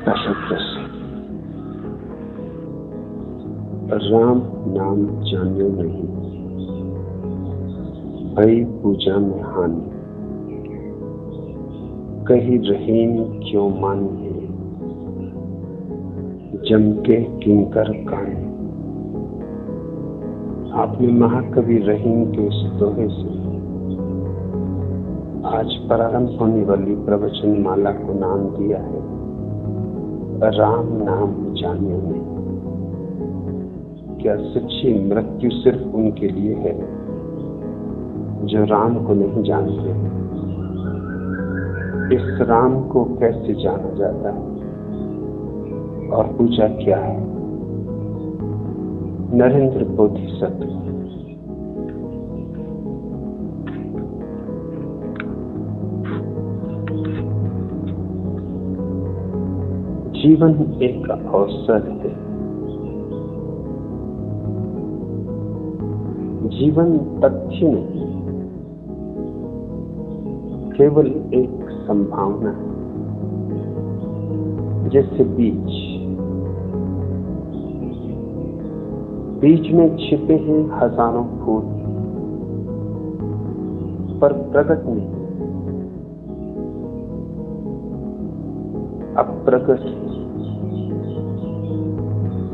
दशम प्रश्न। राम नाम जानियो नहीं, भई पूजा में हानि। कही रहीम क्यों मानिए, जम के किंकर कानी। आपने महाकवि रहीम के इस दोहे से आज प्रारंभ होने वाली प्रवचन माला को नाम दिया है राम नाम जानियो नहीं। क्या सच्ची मृत्यु सिर्फ उनके लिए है जो राम को नहीं जानते? इस राम को कैसे जाना जाता है और पूजा क्या है? नरेंद्र बोधिसत्व। जीवन एक अवसर है। जीवन तथ्य नहीं, केवल एक संभावना है। जैसे बीज में छिपे हैं हजारों फूल, पर प्रकट नहीं। अप्रकट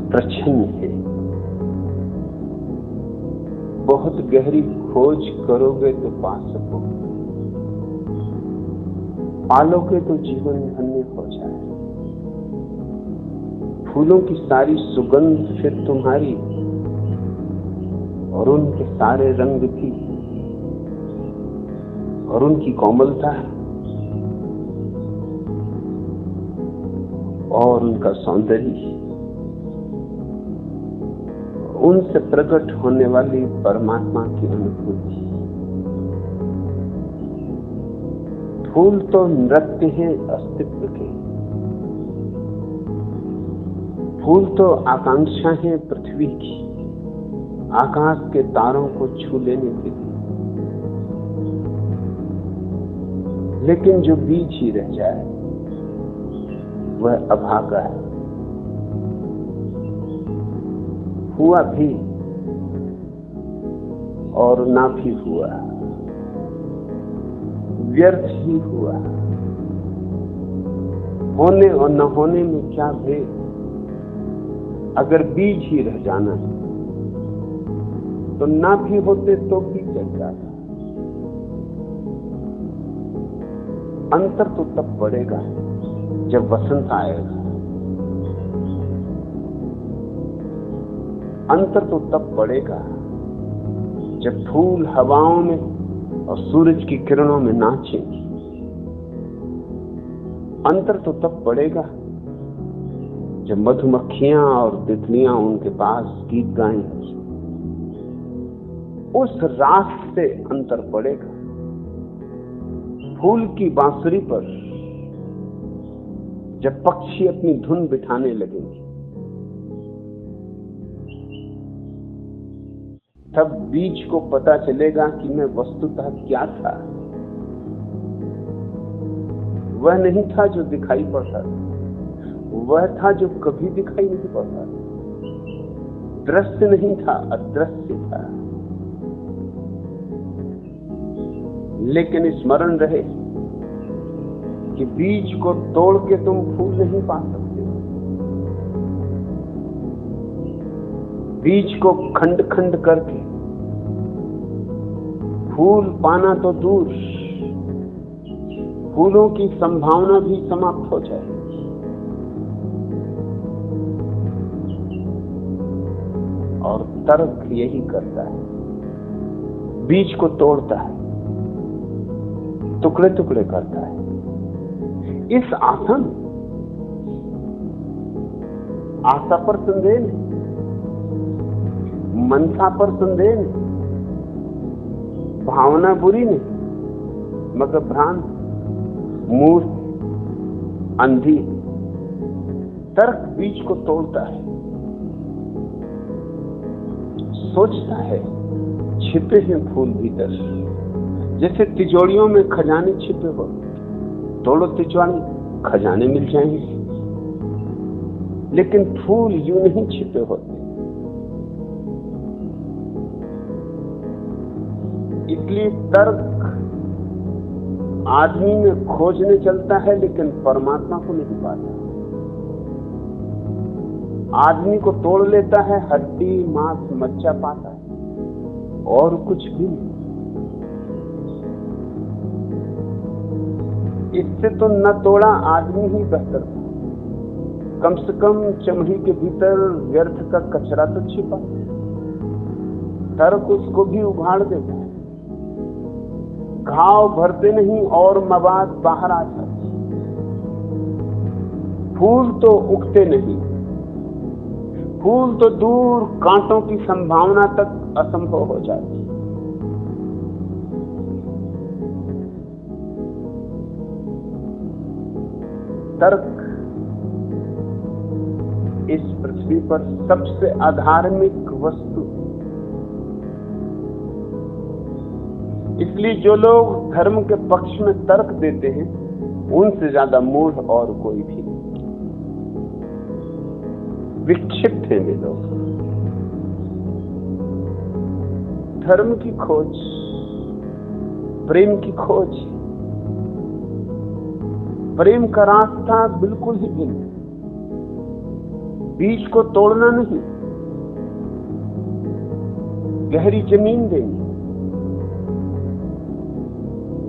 प्रच्छन्न है। बहुत गहरी खोज करोगे तो पा सकोगे, पालोगे तो जीवन धन्य हो जाए। फूलों की सारी सुगंध फिर तुम्हारी और उनके सारे रंग भी और उनकी कोमलता और उनका सौंदर्य, उनसे प्रकट होने वाली परमात्मा की अनुभूति। फूल तो नृत्य है अस्तित्व के, फूल तो आकांक्षा है पृथ्वी की, आकाश के तारों को छू लेने के लिए। लेकिन जो बीज ही रह जाए वह अभागा है। हुआ भी और ना भी हुआ, व्यर्थ ही हुआ। होने और न होने में क्या भेद? अगर बीज ही रह जाना है तो ना भी होते तो भी चल जाता। अंतर तो तब पड़ेगा जब वसंत आएगा। अंतर तो तब पड़ेगा जब फूल हवाओं में और सूरज की किरणों में नाचेंगे। अंतर तो तब पड़ेगा जब मधुमक्खियां और तितलियां उनके पास गीत गाएंगी। उस रात से अंतर पड़ेगा। फूल की बांसुरी पर जब पक्षी अपनी धुन बिठाने लगेंगे, तब बीज को पता चलेगा कि मैं वस्तुतः क्या था। वह नहीं था जो दिखाई पड़ता था, वह था जो कभी दिखाई नहीं पड़ता। दृश्य नहीं था, अदृश्य था। लेकिन स्मरण रहे कि बीज को तोड़ के तुम फूल नहीं पा सकते। बीज को खंड खंड करके फूल पाना तो दूर, फूलों की संभावना भी समाप्त हो जाए। और तर्क यही करता है, बीज को तोड़ता है, टुकड़े टुकड़े करता है। इस आशा पर संदेह नहीं, मनसा पर संदेह नहीं, भावना बुरी नहीं, मगर भ्रांत, मूर्ख, अंधी। तर्क बीज को तोड़ता है, सोचता है छिपे हैं फूल भीतर। जैसे तिजोरियों में खजाने छिपे हो, तोड़ो तिजोरी, खजाने मिल जाएंगे। लेकिन फूल यूं नहीं छिपे होते। इसलिए तर्क आदमी में खोजने चलता है, लेकिन परमात्मा को नहीं पाता। आदमी को तोड़ लेता है, हड्डी मांस मज्जा पाता है, और कुछ भी नहीं। इससे तो न तोड़ा आदमी ही बेहतर था। कम से कम चमड़ी के भीतर व्यर्थ का कचरा तो छिपा, तर्क उसको भी उघाड़ देता है। घाव भरते नहीं और मवाद बाहर आ जाते। फूल तो उगते नहीं, फूल तो दूर कांटों की संभावना तक असंभव हो जाती। तर्क इस पृथ्वी पर सबसे अधार्मिक वस्तु। इसलिए जो लोग धर्म के पक्ष में तर्क देते हैं, उनसे ज्यादा मूढ़ और कोई भी नहीं। विक्षिप्त हैं वे लोग। धर्म की खोज, प्रेम की खोज, प्रेम का रास्ता बिल्कुल ही भिन्न। बीज को तोड़ना नहीं, गहरी जमीन देनी,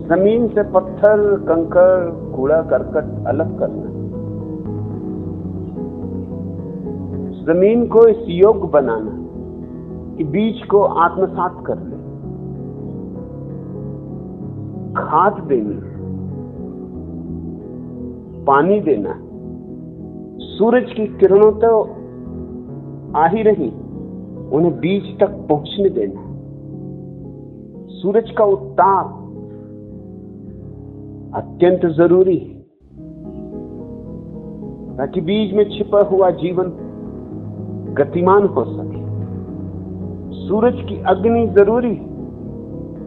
जमीन से पत्थर कंकड़ कूड़ा करकट अलग करना, जमीन को इस योग्य बनाना कि बीज को आत्मसात कर ले, खाद देनी, पानी देना, सूरज की किरणों तो आ ही रही, उन्हें बीज तक पहुंचने देना। सूरज का उत्ताप अत्यंत जरूरी है, ताकि बीज में छिपा हुआ जीवन गतिमान हो सके। सूरज की अग्नि जरूरी है,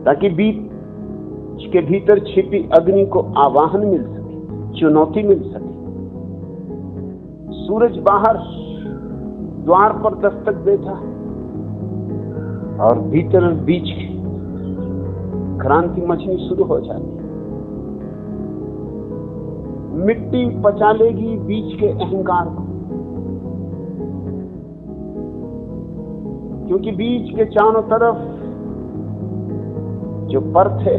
ताकि बीज के भीतर छिपी अग्नि को आवाहन मिल सके, चुनौती मिल सके। सूरज बाहर द्वार पर दस्तक देता और भीतर बीच क्रांति मचनी शुरू हो जाती। मिट्टी पचा लेगी बीज के अहंकार को, क्योंकि बीज के चारों तरफ जो परत है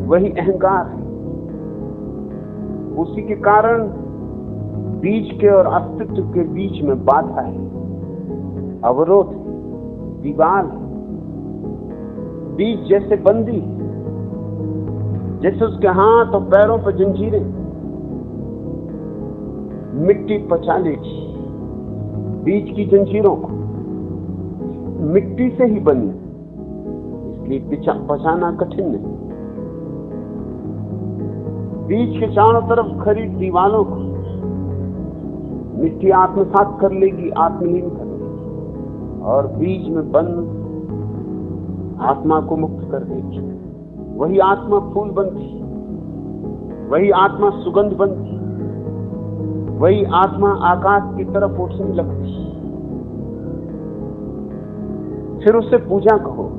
वही अहंकार है। उसी के कारण बीज के और अस्तित्व के बीच में बाधा है, अवरोध है, दीवार है। बीज जैसे बंदी, जैसे उसके हाथ और पैरों पर जंजीरें। मिट्टी पचा लेगी बीज की जंजीरों को, मिट्टी से ही बनी, इसलिए पचाना कठिन नहीं। बीज के चारों तरफ खड़ी दीवारों को मिट्टी आत्मसात कर लेगी, आत्मलीन कर लेगी, और बीज में बंद आत्मा को मुक्त कर देगी। वही आत्मा फूल बनती, वही आत्मा सुगंध बनती, वही आत्मा आकाश की तरफ उठने लगती। फिर उसे पूजा कहो,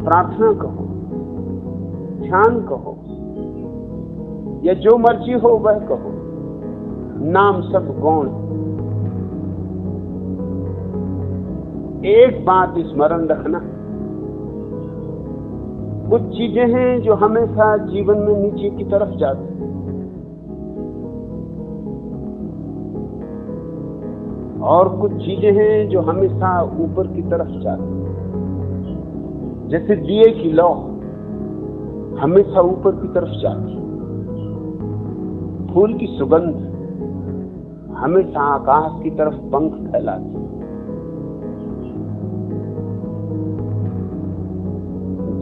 प्रार्थना कहो, ध्यान कहो, या जो मर्जी हो वह कहो, नाम सब गौण। एक बात स्मरण रखना, कुछ चीजें हैं जो हमेशा जीवन में नीचे की तरफ जाती, और कुछ चीजें हैं जो हमेशा ऊपर की तरफ जाती। जैसे दिए की लौ हमेशा ऊपर की तरफ जाती, फूल की सुगंध हमेशा आकाश की तरफ पंख फैलाती।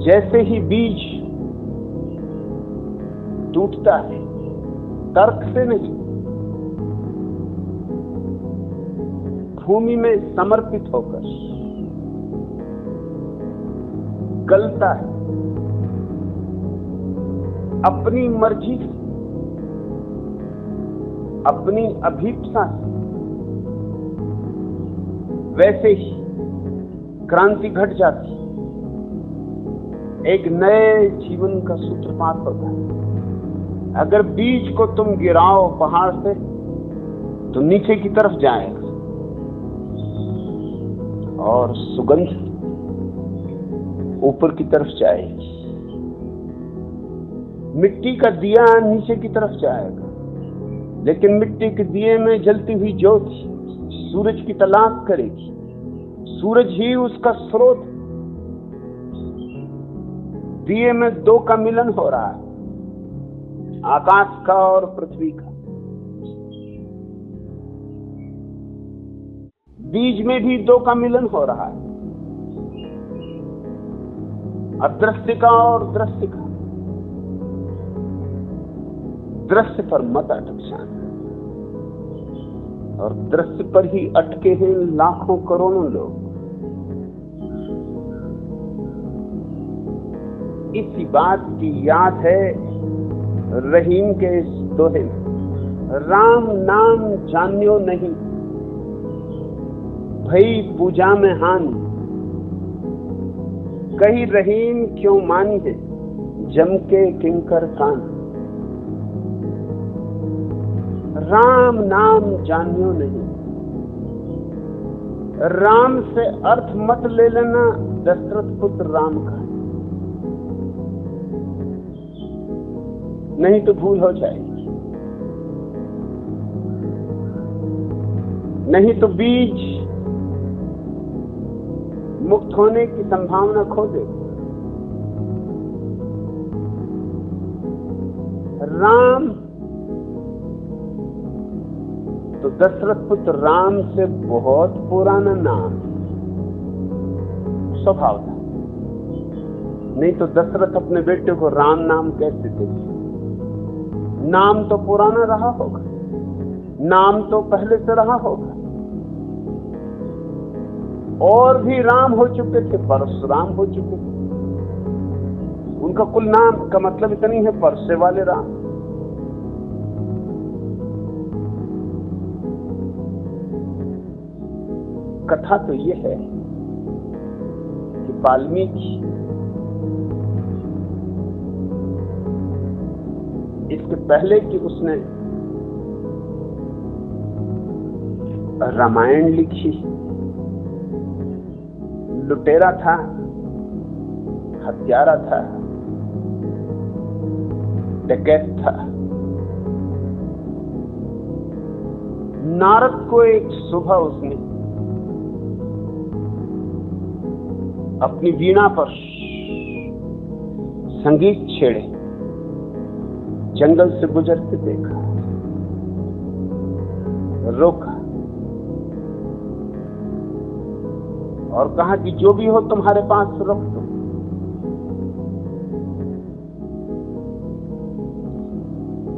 जैसे ही बीज टूटता है, तर्क से नहीं, भूमि में समर्पित होकर गलता है, अपनी मर्जी से अपनी अभीप्सा से, वैसे ही क्रांति घट जाती, एक नए जीवन का सूत्रपात होता है। अगर बीज को तुम गिराओ पहाड़ से तो नीचे की तरफ जाएगा और सुगंध ऊपर की तरफ जाएगी। मिट्टी का दिया नीचे की तरफ जाएगा, लेकिन मिट्टी के दिए में जलती हुई ज्योति सूरज की तलाश करेगी। सूरज ही उसका स्रोत। दिए में दो का मिलन हो रहा है, आकाश का और पृथ्वी का। बीज में भी दो का मिलन हो रहा है, अदृश्य का और दृश्य का। दृश्य पर मत अटक जाना, और दृश्य पर ही अटके हैं लाखों करोड़ों लोग। इसी बात की याद है रहीम के इस दोहे में, राम नाम जान्यो नहीं, भई पूजा में हानि। कही रहीम क्यों मानी है, जम के किंकर कान। राम नाम जान्यो नहीं, राम से अर्थ मत ले लेना दशरथ पुत्र राम का, नहीं तो भूल हो जाएगी। नहीं तो बीज मुक्त होने की संभावना खो देगा। राम तो दशरथ पुत्र राम से बहुत पुराना नाम स्वभाव था, नहीं तो दशरथ अपने बेटे को राम नाम कैसे देते। नाम तो पुराना रहा होगा, नाम तो पहले से रहा होगा। और भी राम हो चुके थे, परशुराम हो चुके थे। उनका कुल नाम का मतलब इतना ही है, परसे वाले राम। कथा तो ये है कि वाल्मीकि इसके पहले कि उसने रामायण लिखी, लुटेरा था, हत्यारा था, डकैत था। नारद को एक सुबह उसने अपनी वीणा पर संगीत छेड़े, जंगल से गुजरते देखा, रोका और कहा कि जो भी हो तुम्हारे पास रख दो।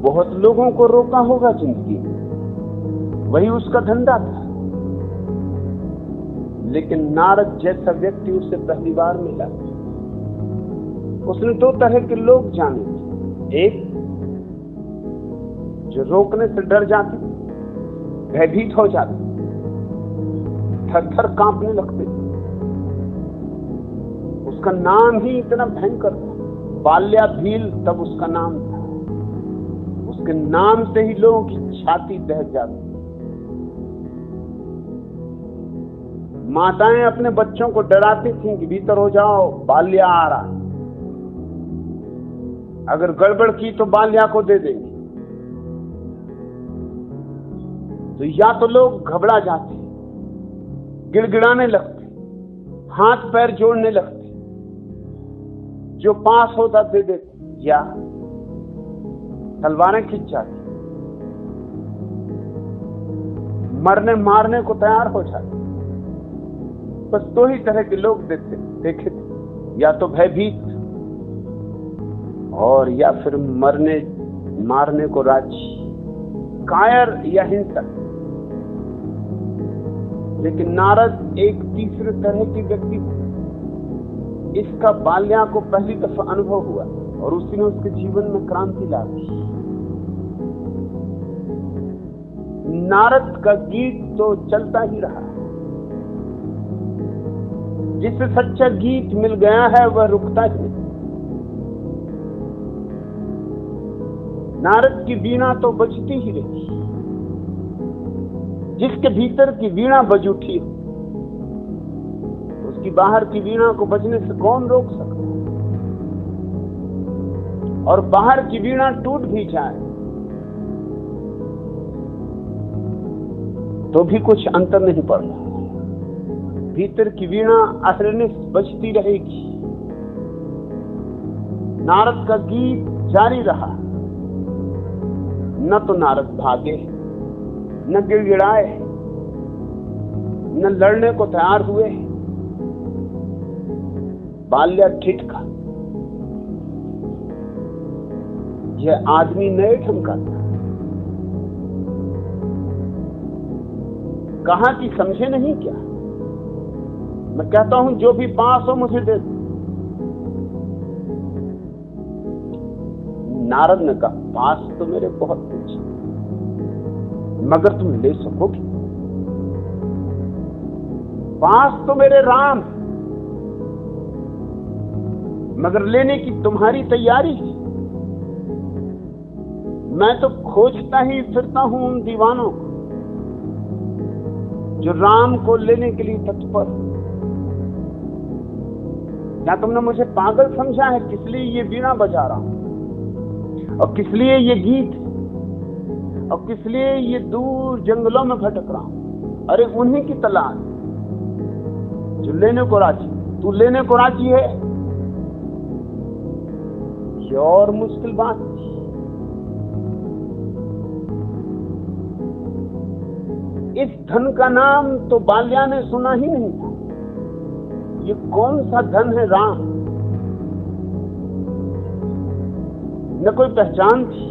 बहुत लोगों को रोका होगा जिंदगी में, वही उसका धंधा था। लेकिन नारद जैसा व्यक्ति उसे पहली बार मिला। उसने दो तरह के लोग जाने थे, एक जो रोकने से डर जाते, भयभीत हो जाते, थर-थर कांपने लगते। उसका नाम ही इतना भयंकर था, बाल्या भील तब उसका नाम था। उसके नाम से ही लोगों की छाती दहक जाती। माताएं अपने बच्चों को डराती थीं कि भीतर हो जाओ, बाल्या आ रहा। अगर गड़बड़ की तो बाल्या को दे देंगे। तो या तो लोग घबरा जाते, गिड़गिड़ाने लगते, हाथ पैर जोड़ने लगते, जो पास होता दे देते, या तलवारें खींच जाती, मरने मारने को तैयार हो जाते। बस दो ही तरह के लोग देखे थे, या तो भयभीत और या फिर मरने मारने को राजी, कायर या हिंसक। लेकिन नारद एक तीसरे तरह की व्यक्ति, इसका बाल्या को पहली दफा अनुभव हुआ और उसी ने उसके जीवन में क्रांति ला दी। नारद का गीत तो चलता ही रहा। जिसे सच्चा गीत मिल गया है वह रुकता ही नहीं। नारद की वीणा तो बजती ही रही। जिसके भीतर की वीणा बज उठी हो, उसकी बाहर की वीणा को बजने से कौन रोक सकता? और बाहर की वीणा टूट भी जाए तो भी कुछ अंतर नहीं पड़ता। भीतर की वीणा अहरनिश बजती रहेगी। नारद का गीत जारी रहा। न तो नारद भागे, न गिड़गिड़ाए, न लड़ने को तैयार हुए। बाल्या ठिठका, यह आदमी नए ढंग का था। कहा कि समझे नहीं क्या? मैं कहता हूं जो भी पास हो मुझे दे दो। नारद ने कहा, पास तो मेरे बहुत कुछ, मगर तुम ले सकोगे? पास तो मेरे राम, मगर लेने की तुम्हारी तैयारी है। मैं तो खोजता ही फिरता हूं उन दीवानों को जो राम को लेने के लिए तत्पर। क्या तुमने मुझे पागल समझा है? किस लिए ये वीणा बजा रहा हूं, और किस लिए ये गीत, और किस लिए ये दूर जंगलों में भटक रहा हूं? अरे उन्हीं की तलाश जो लेने को राजी। तू लेने को राजी है, ये और मुश्किल बात थी। इस धन का नाम तो बाल्या ने सुना ही नहीं था। ये कौन सा धन है राम? न कोई पहचान थी,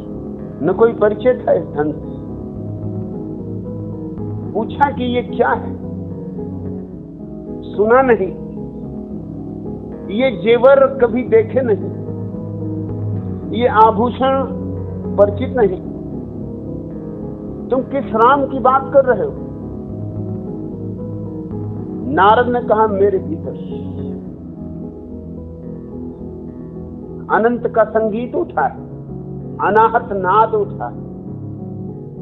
न कोई परिचय था इस धन से। पूछा कि ये क्या है? सुना नहीं। ये जेवर कभी देखे नहीं, ये आभूषण परिचित नहीं। तुम किस राम की बात कर रहे हो? नारद ने कहा, मेरे भीतर अनंत का संगीत उठा है, अनाहत नाद उठा है।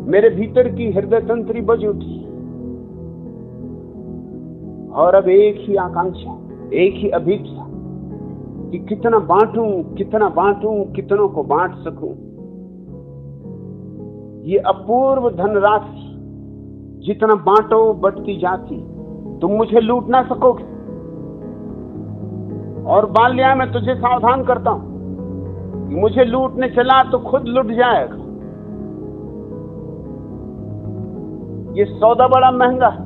मेरे भीतर की हृदय तंत्री बज उठी, और अब एक ही आकांक्षा, एक ही अभीप्सा कि कितना बांटूं, कितना बांटूं, कितनों को बांट सकूं। ये अपूर्व धनराशि जितना बांटो बढ़ती जाती। तुम मुझे लूट ना सकोगे। और बाल्या में तुझे सावधान करता हूं, मुझे लूटने चला तो खुद लुट जाएगा। ये सौदा बड़ा महंगा है,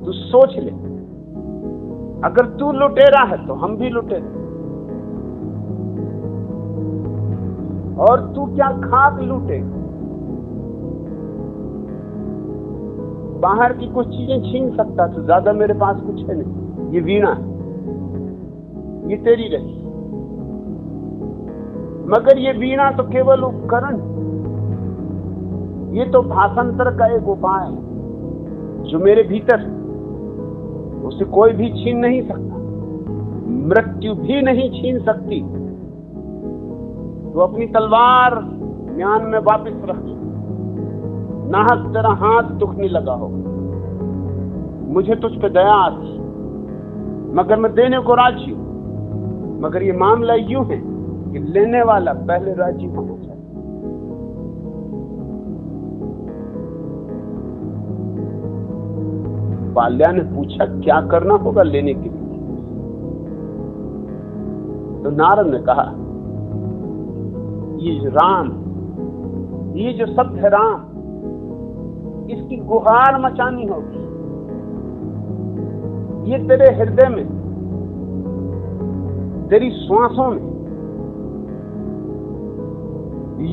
तू सोच ले। अगर तू लुटेरा है तो हम भी लुटेरे। और तू क्या खाक लूटेगा? बाहर की कुछ चीजें छीन सकता तो ज्यादा मेरे पास कुछ है नहीं। ये वीणा है, ये तेरी रही, मगर ये वीणा तो केवल उपकरण, ये तो भाषांतर का एक उपाय है जो मेरे भीतर, उसे कोई भी छीन नहीं सकता, मृत्यु भी नहीं छीन सकती। तो अपनी तलवार म्यान में वापस रख, नाहक तेरा हाथ दुखने लगा हो। मुझे तुझ पे दया आती, मगर मैं देने को राजी हूं। मगर ये मामला यूं है कि लेने वाला पहले राजी होना चाहिए। बाल्या ने पूछा, क्या करना होगा लेने के लिए? तो नारद ने कहा, ये राम, ये जो शब्द है राम, इसकी गुहार मचानी होगी। ये तेरे हृदय में, तेरी श्वासों में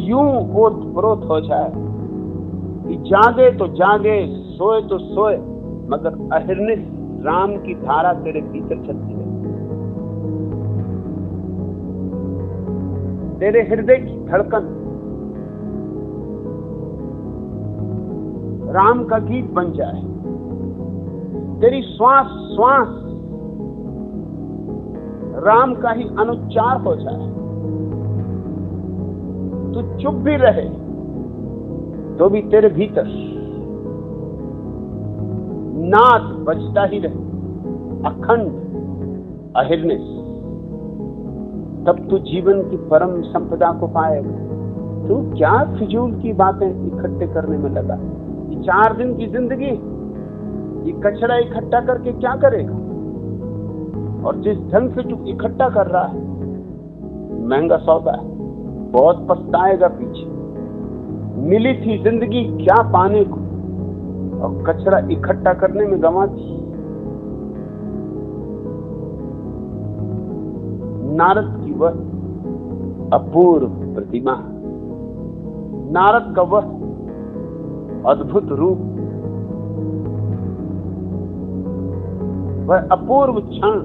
यूं ओतप्रोत हो जाए कि जागे तो जागे, सोए तो सोए, मगर अहिर्निश राम की धारा तेरे भीतर चलती है। तेरे हृदय की धड़कन राम का गीत बन जाए, तेरी श्वास श्वास राम का ही अनुच्चार हो जाए। तू चुप भी रहे तो भी तेरे भीतर नाद बजता ही रहे, अखंड अहिर्निश। तब तू जीवन की परम संपदा को पाएगा। तू क्या फिजूल की बातें इकट्ठे करने में लगा? ये 4 दिन की जिंदगी, ये कचरा इकट्ठा करके क्या करेगा? और जिस ढंग से तू इकट्ठा कर रहा है, महंगा सौदा है, बहुत पछताएगा पीछे। मिली थी जिंदगी क्या पाने को, और कचरा इकट्ठा करने में गंवा दी। नारद की वह अपूर्व प्रतिमा, नारद का वह अद्भुत रूप, वह अपूर्व क्षण,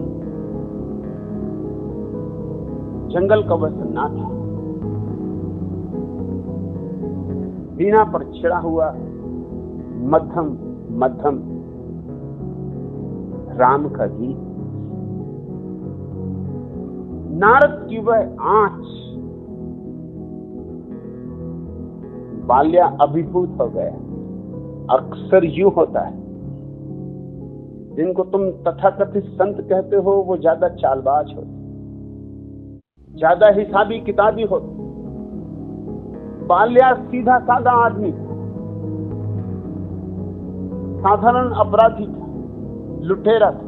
जंगल का वह सन्नाटा, वीणा पर छिड़ा हुआ मध्यम मध्यम राम का गीत, नारद की वह आंच। बाल्या अभिभूत हो गया। अक्सर यूं होता है, जिनको तुम तथाकथित संत कहते हो वो ज्यादा चालबाज होते, ज्यादा हिसाबी किताबी होते। बाल्या सीधा साधा आदमी था, साधारण अपराधी था, लुटेरा था।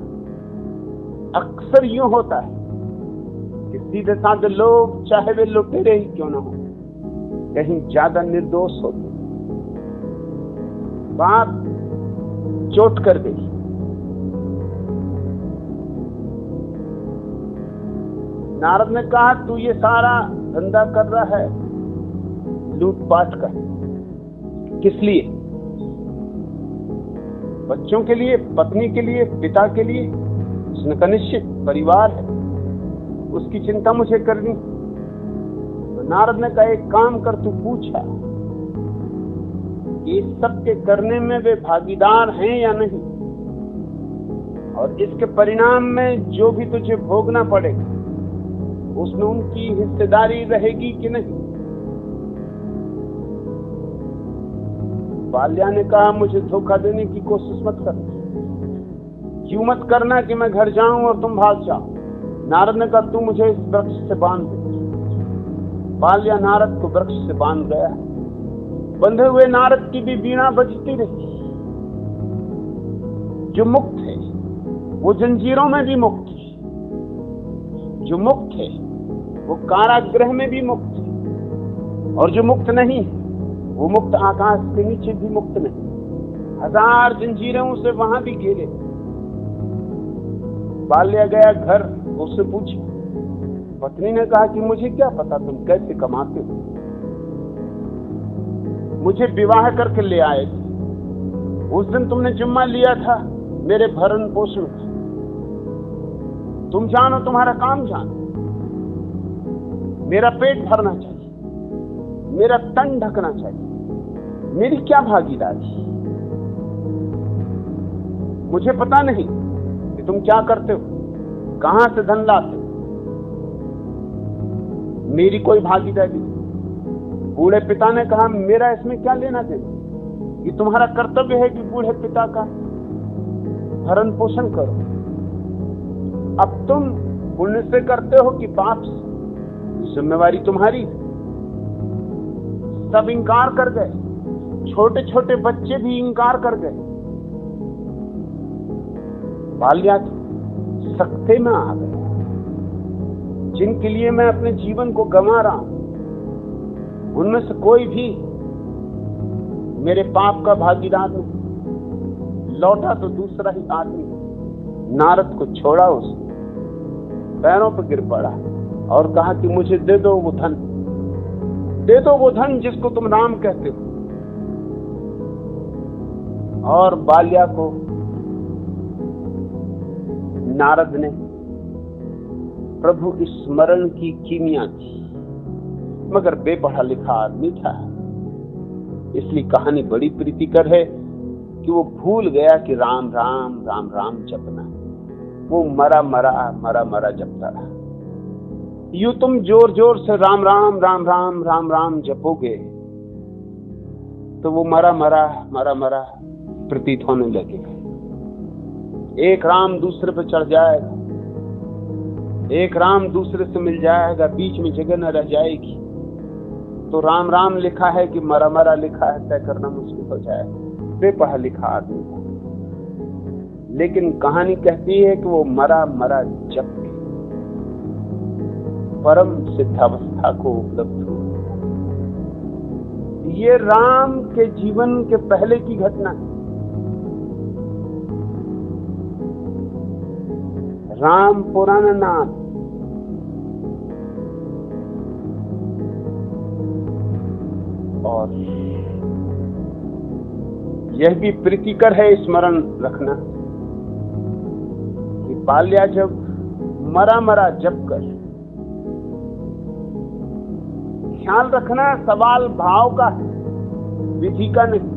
अक्सर यूं होता है कि सीधे साधे लोग, चाहे वे लुटेरे ही क्यों ना हो, कहीं ज्यादा निर्दोष होते। बात चोट कर गई। नारद ने कहा, तू ये सारा धंधा कर रहा है लूटपाट का, किस लिए? बच्चों के लिए, पत्नी के लिए, पिता के लिए? उसने कहा निश्चित, परिवार है, उसकी चिंता मुझे करनी। तो नारद ने कहा, एक काम कर, तू पूछा कि इस सब के करने में वे भागीदार हैं या नहीं, और इसके परिणाम में जो भी तुझे भोगना पड़ेगा उसमें उनकी हिस्सेदारी रहेगी कि नहीं? बाल्या ने कहा, मुझे धोखा देने की कोशिश मत कर, यूं मत करना कि मैं घर जाऊं और तुम भाग जाओ। नारद ने कहा, तू मुझे इस वृक्ष से बांध दे। बाल्या नारद को वृक्ष से बांध गया। बंधे हुए नारद की भी वीणा बजती रही। जो मुक्त है वो जंजीरों में भी मुक्त है, जो मुक्त है वो कारागृह में भी मुक्त है, और जो मुक्त नहीं है वो मुक्त आकाश के नीचे भी मुक्त नहीं। 1000 जंजीरें उसे वहां भी घेरे। बाल्या गया घर, उससे पूछा। पत्नी ने कहा कि मुझे क्या पता तुम कैसे कमाते हो, मुझे विवाह करके ले आए थे। उस दिन तुमने जिम्मा लिया था मेरे भरण पोषण का। तुम जानो, तुम्हारा काम जानो। मेरा पेट भरना चाहिए, मेरा तन ढकना चाहिए, मेरी क्या भागीदारी? मुझे पता नहीं कि तुम क्या करते हो, कहां से धन लाते हो, मेरी कोई भागीदारी नहीं। बूढ़े पिता ने कहा, मेरा इसमें क्या लेना देना? ये तुम्हारा कर्तव्य है कि बूढ़े पिता का भरण पोषण करो। अब तुम पुण्य से करते हो कि पाप से, जिम्मेवारी तुम्हारी। सब इंकार कर गए, छोटे छोटे बच्चे भी इंकार कर गए। बाल्या सख्ते में आ गए। जिनके लिए मैं अपने जीवन को गंवा रहा हूं, उनमें से कोई भी मेरे पाप का भागीदार नहीं। लौटा तो दूसरा ही आदमी। नारद को छोड़ा, उसने पैरों पर गिर पड़ा और कहा कि मुझे दे दो वो धन, दे दो वो धन जिसको तुम राम कहते हो। और बाल्या को नारद ने प्रभु स्मरण की कीमिया दी। मगर बेपढ़ा लिखा आदमी था, इसलिए कहानी बड़ी प्रीतिकर है। कि वो भूल गया कि राम राम राम राम जपना। वो मरा मरा मरा मरा जपता रहा। यूं तुम जोर जोर से राम राम राम राम राम राम जपोगे तो वो मरा मरा मरा मरा प्रतीत होने लगेगा। एक राम दूसरे पर चढ़ जाएगा, एक राम दूसरे से मिल जाएगा, बीच में जगह न रह जाएगी। तो राम राम लिखा है कि मरा मरा लिखा है, तय करना मुश्किल हो जाएगा बेपढ़ा लिखा आदमी का। लेकिन कहानी कहती है कि वो मरा मरा जप के परम सिद्धावस्था को उपलब्ध हुआ। ये राम के जीवन के पहले की घटना है। राम पुराना नाम, और यह भी प्रीतिकर है स्मरण रखना कि बाल्या जब मरा मरा जप कर, ख्याल रखना सवाल भाव का है, विधि का नहीं।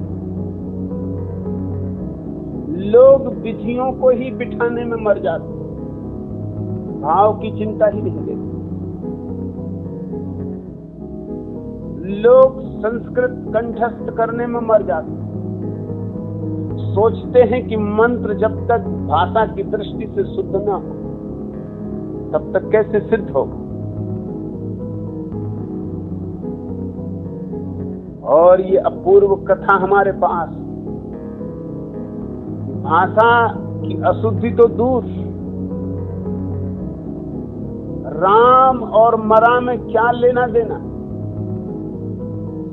लोग विधियों को ही बिठाने में मर जाते, भाव की चिंता ही नहीं लेते। लोग संस्कृत कंठस्थ करने में मर जाते, सोचते हैं कि मंत्र जब तक भाषा की दृष्टि से शुद्ध ना हो तब तक कैसे सिद्ध होगा। और ये अपूर्व कथा हमारे पास, भाषा की अशुद्धि तो दूर, राम और मरा में क्या लेना देना।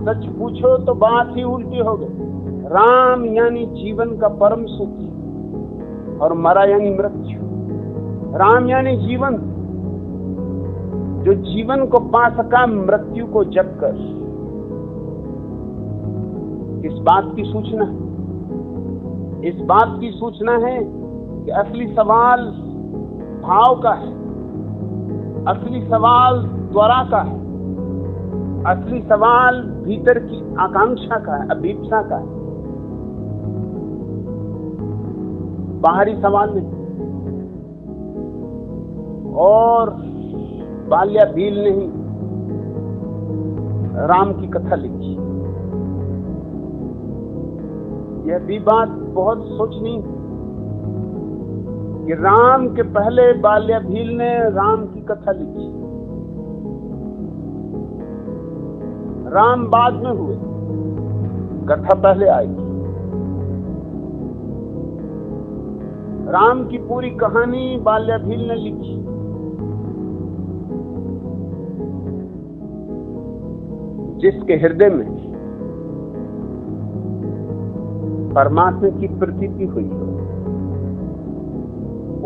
सच पूछो तो बात ही उल्टी हो गई। राम यानी जीवन का परम सुख और मरा यानी मृत्यु। राम यानी जीवन, जो जीवन को पा सका मृत्यु को जप कर। किस बात की सूचना? इस बात की सूचना है कि असली सवाल भाव का है, असली सवाल त्वरा का है, असली सवाल भीतर की आकांक्षा का है, अभीप्सा का है, बाहरी सवाल नहीं। और बाल्या भील ने ही राम की कथा लिखी। यह भी बात बहुत सोचनी कि राम के पहले बाल्या भील ने राम की कथा लिखी। राम बाद में हुए, कथा पहले आएगी। राम की पूरी कहानी बाल्या भील ने लिखी। जिसके हृदय में परमात्मा की प्रतीति हुई हो,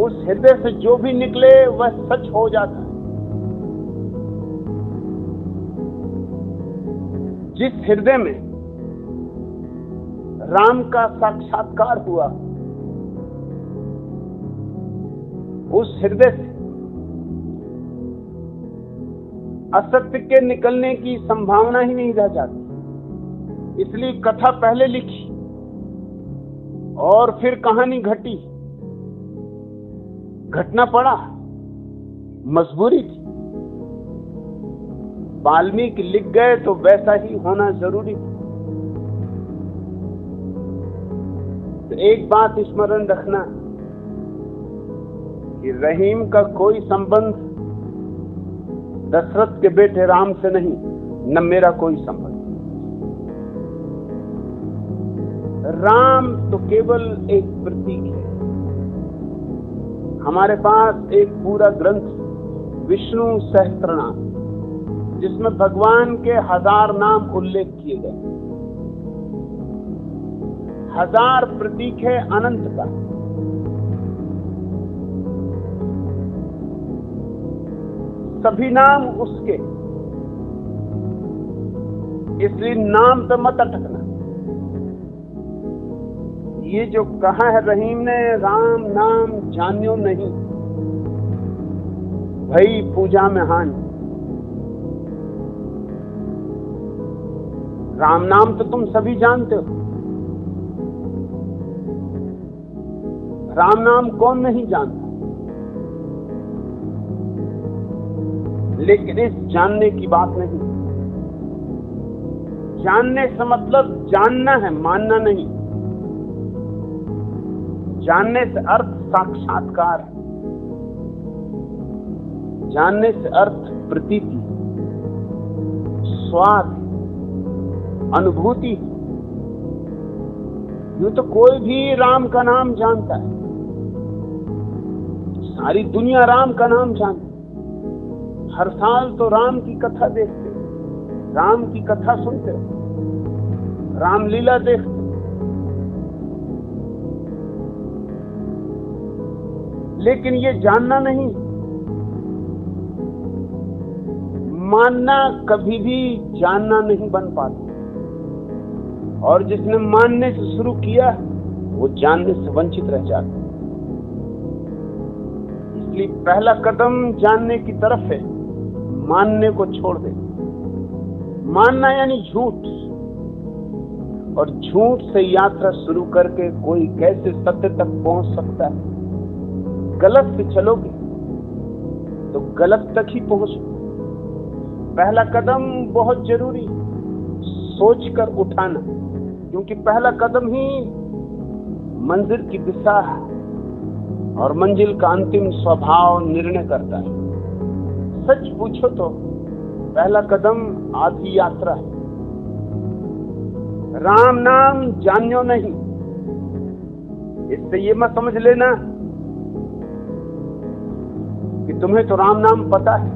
उस हृदय से जो भी निकले वह सच हो जाता है। जिस हृदय में राम का साक्षात्कार हुआ, उस हृदय से असत्य के निकलने की संभावना ही नहीं रह जाती। इसलिए कथा पहले लिखी और फिर कहानी घटी। घटना पड़ा, मजबूरी थी। वाल्मीकि लिख गए तो वैसा ही होना जरूरी था। तो एक बात स्मरण रखना कि रहीम का कोई संबंध दशरथ के बेटे राम से नहीं, न मेरा कोई संबंध। राम तो केवल एक प्रतीक है। हमारे पास एक पूरा ग्रंथ विष्णु सहस्त्रनाम, जिसमें भगवान के 1000 नाम उल्लेख किए गए। 1000 प्रतीक है अनंत का। सभी नाम उसके, इसलिए नाम पे मत अटकना। ये जो कहा है रहीम ने, राम नाम जान्यो नहीं भई पूजा में हानि। राम नाम तो तुम सभी जानते हो, राम नाम कौन नहीं जानता, लेकिन इस जानने की बात नहीं। जानने से मतलब जानना है, मानना नहीं। जानने से अर्थ साक्षात्कार है, जानने से अर्थ प्रतीति, स्वाद, अनुभूति। यूं तो कोई भी राम का नाम जानता है, सारी दुनिया राम का नाम जानती है। हर साल तो राम की कथा देखते, राम की कथा सुनते, रामलीला देखते। लेकिन ये जानना नहीं, मानना कभी भी जानना नहीं बन पाता। और जिसने मानने से शुरू किया वो जानने से वंचित रह जाता। इसलिए पहला कदम जानने की तरफ है, मानने को छोड़ दे। मानना यानी झूठ, और झूठ से यात्रा शुरू करके कोई कैसे सत्य तक पहुंच सकता है? गलत से चलोगे तो गलत तक ही पहुंचोगे। पहला कदम बहुत जरूरी, सोचकर उठाना, क्योंकि पहला कदम ही मंजिल की दिशा और मंजिल का अंतिम स्वभाव निर्णय करता है। सच पूछो तो पहला कदम आधी यात्रा है। राम नाम जानियो नहीं, इससे ये मत समझ लेना कि तुम्हें तो राम नाम पता है।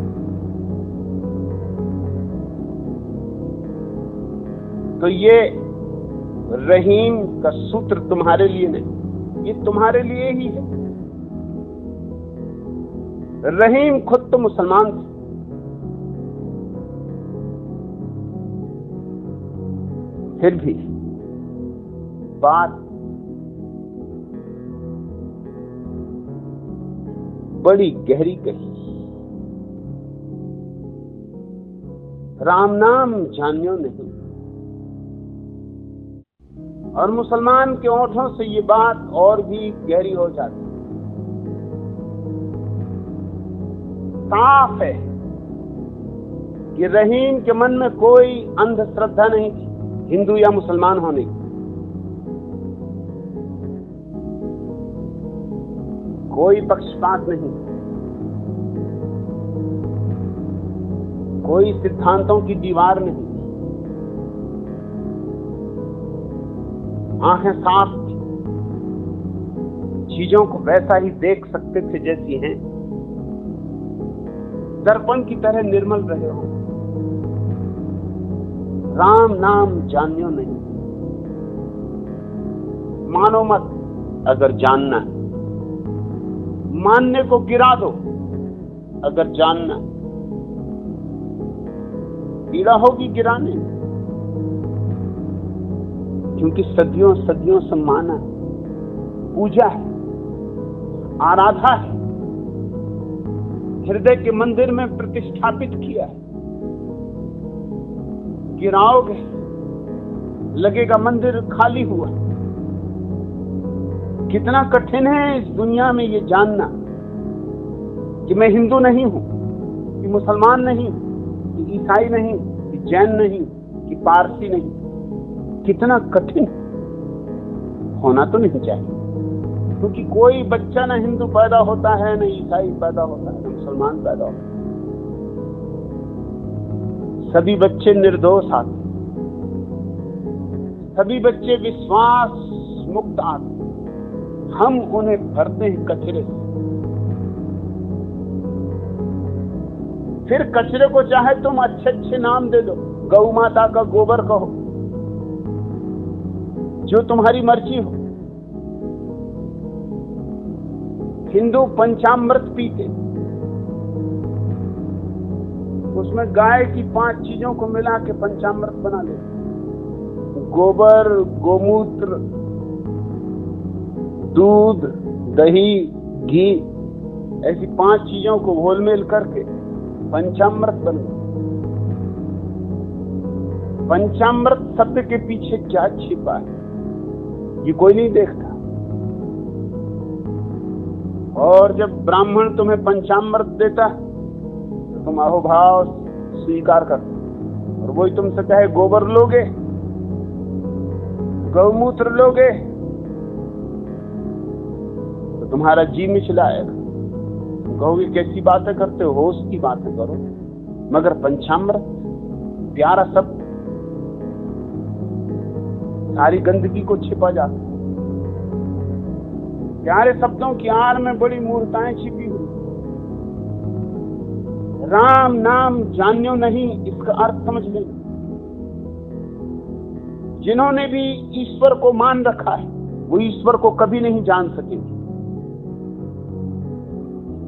तो ये रहीम का सूत्र तुम्हारे लिए नहीं, ये तुम्हारे लिए ही है। रहीम खुद तो मुसलमान थे, फिर भी बात बड़ी गहरी कही। राम नाम जानियो नहीं, और मुसलमान के ओंठों से ये बात और भी गहरी हो जाती। साफ है कि रहीम के मन में कोई अंधश्रद्धा नहीं थी हिंदू या मुसलमान होने की। कोई पक्षपात नहीं, कोई सिद्धांतों की दीवार नहीं, आंखें साफ थी, चीजों को वैसा ही देख सकते थे जैसी हैं, दर्पण की तरह निर्मल रहे हो। राम नाम जानियो नहीं, मानो मत अगर जानना है, मानने को गिरा दो अगर जानना, पीड़ा होगी गिराने, क्योंकि सदियों सदियों से माना, पूजा है, आराधा है, हृदय के मंदिर में प्रतिष्ठापित किया है। गिराओगे लगेगा मंदिर खाली हुआ। कितना कठिन है इस दुनिया में ये जानना कि मैं हिंदू नहीं हूं, कि मुसलमान नहीं, कि ईसाई नहीं, कि जैन नहीं, कि पारसी नहीं। कितना कठिन होना तो नहीं चाहिए, क्योंकि कोई बच्चा ना हिंदू पैदा होता है, न ईसाई पैदा होता है, न मुसलमान पैदा होता है। सभी बच्चे निर्दोष आते, सभी बच्चे विश्वास मुक्त आते, हम उन्हें भरते हैं कचरे से। फिर कचरे को चाहे तुम अच्छे अच्छे नाम दे दो, गौ माता का गोबर कहो, जो तुम्हारी मर्जी हो। हिंदू पंचामृत पीते, उसमें गाय की 5 चीजों को मिला के पंचामृत बना लेते। गोबर, गोमूत्र, दूध, दही, घी, ऐसी 5 चीजों को घोलमेल करके पंचामृत बन गया। पंचामृत शब्द के पीछे क्या छिपा है ये कोई नहीं देखता। और जब ब्राह्मण तुम्हें पंचामृत देता तो तुम अहोभाव स्वीकार करते, और वही तुमसे कहे गोबर लोगे, गौमूत्र लोगे, तो तुम्हारा जी मिचलाएगा। तुम कहोगे कैसी बातें करते हो, होश की बातें करो। मगर पंचामृत प्यारा शब्द सारी गंदगी को छिपा जाता है। प्यारे शब्दों की आड़ में बड़ी मूर्ताएं छिपी हुई। राम नाम जानियो नहीं, इसका अर्थ समझ लेना। जिन्होंने भी ईश्वर को मान रखा है वो ईश्वर को कभी नहीं जान सकेंगे।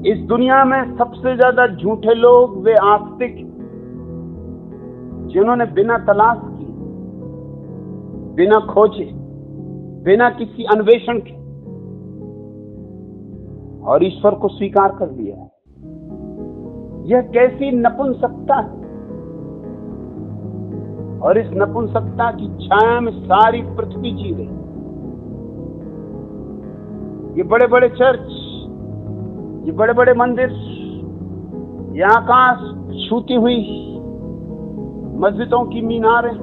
इस दुनिया में सबसे ज्यादा झूठे लोग वे आस्तिक जिन्होंने बिना तलाश की, बिना खोजे, बिना किसी अन्वेषण के और ईश्वर को स्वीकार कर लिया है। यह कैसी नपुंसकता है, और इस नपुंसकता की छाया में सारी पृथ्वी जी रही। ये बड़े बड़े चर्च, ये बड़े बड़े मंदिर, ये आकाश छूती हुई मस्जिदों की मीनारें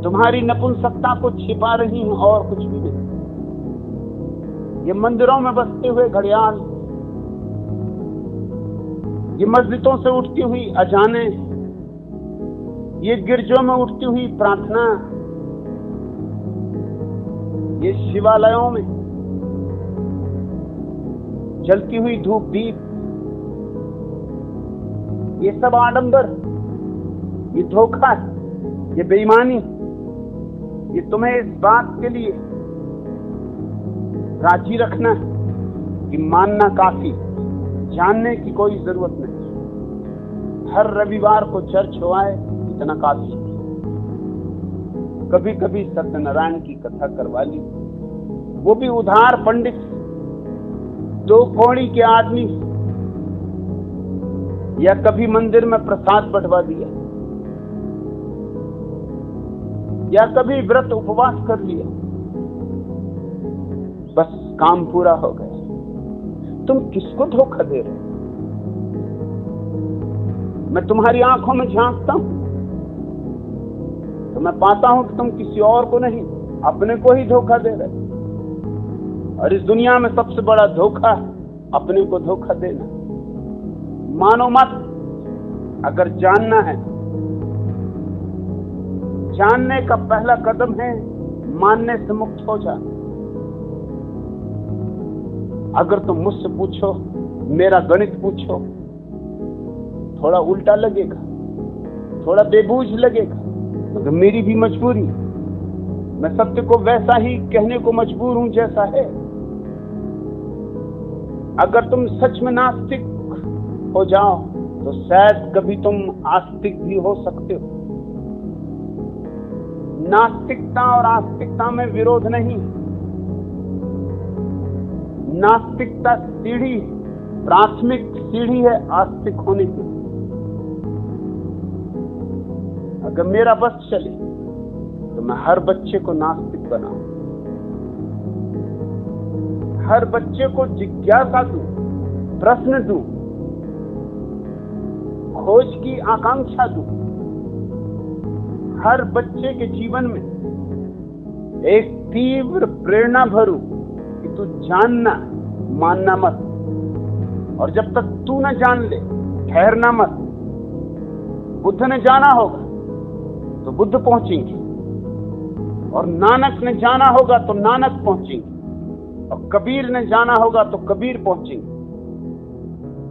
तुम्हारी नपुंसकता को छिपा रही हैं और कुछ भी नहीं। ये मंदिरों में बसते हुए घड़ियाल, ये मस्जिदों से उठती हुई अजाने, ये गिरजों में उठती हुई प्रार्थना, ये शिवालयों में जलती हुई धूप दीप, ये सब आडंबर, ये धोखा, ये बेईमानी, ये तुम्हें इस बात के लिए राजी रखना कि मानना काफी, जानने की कोई जरूरत नहीं। हर रविवार को चर्च हो आए इतना काफी। कभी कभी सत्यनारायण की कथा करवा ली, वो भी उधार पंडित, 2 कौड़ी के आदमी, या कभी मंदिर में प्रसाद बंटवा दिया, या कभी व्रत उपवास कर लिया, बस काम पूरा हो गया। तुम किसको धोखा दे रहे हो? मैं तुम्हारी आंखों में झांकता हूं तो मैं पाता हूं कि तुम किसी और को नहीं, अपने को ही धोखा दे रहे हो। और इस दुनिया में सबसे बड़ा धोखा अपने को धोखा देना। मानो मत। अगर जानना है, जानने का पहला कदम है मानने से मुक्त हो जाना। अगर तुम मुझसे पूछो, मेरा गणित पूछो, थोड़ा उल्टा लगेगा, थोड़ा बेबूझ लगेगा, मगर मेरी भी मजबूरी, मैं सत्य को वैसा ही कहने को मजबूर हूं जैसा है। अगर तुम सच में नास्तिक हो जाओ तो शायद कभी तुम आस्तिक भी हो सकते हो। नास्तिकता और आस्तिकता में विरोध नहीं। नास्तिकता सीढ़ी, प्राथमिक सीढ़ी है आस्तिक होने की। अगर मेरा बस चले तो मैं हर बच्चे को नास्तिक बनाऊं, हर बच्चे को जिज्ञासा दूं, प्रश्न दूं, खोज की आकांक्षा दूं। हर बच्चे के जीवन में एक तीव्र प्रेरणा भरूं कि तू जानना, मानना मत। और जब तक तू न जान ले, ठहरना मत। बुद्ध ने जाना होगा तो बुद्ध पहुंचेंगे, और नानक ने जाना होगा तो नानक पहुंचेंगे, और कबीर ने जाना होगा तो कबीर पहुंचेंगे।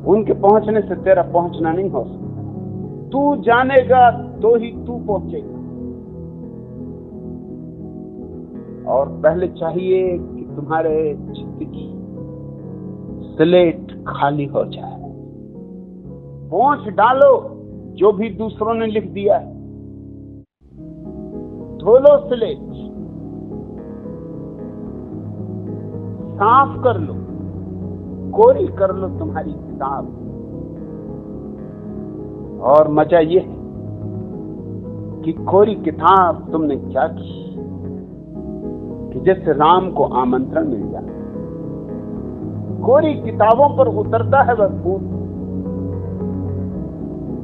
उनके पहुंचने से तेरा पहुंचना नहीं हो सकता। तू जानेगा तो ही तू पहुंचेगा। और पहले चाहिए कि तुम्हारे चित्त की स्लेट खाली हो जाए। पोंछ डालो जो भी दूसरों ने लिख दिया है, धो लो स्लेट, साफ कर लो, कोरी कर लो तुम्हारी किताब। और मजा ये है कि कोरी किताब तुमने क्या की कि जैसे राम को आमंत्रण मिल जाए कोरी किताबों पर उतरता है वह फूल,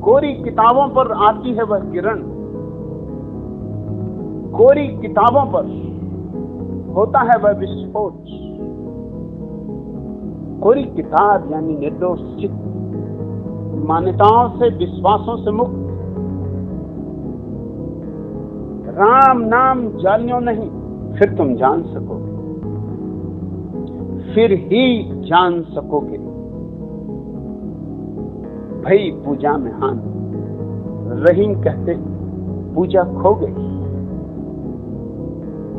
कोरी किताबों पर आती है वह किरण, कोरी किताबों पर होता है वह विस्फोट। कोरी किताब यानी निर्दोष चित्त, मान्यताओं से, विश्वासों से मुक्त। राम नाम जानियो नहीं, फिर तुम जान सकोगे, फिर ही जान सकोगे। भई पूजा में हान, रहीम कहते पूजा खो गई,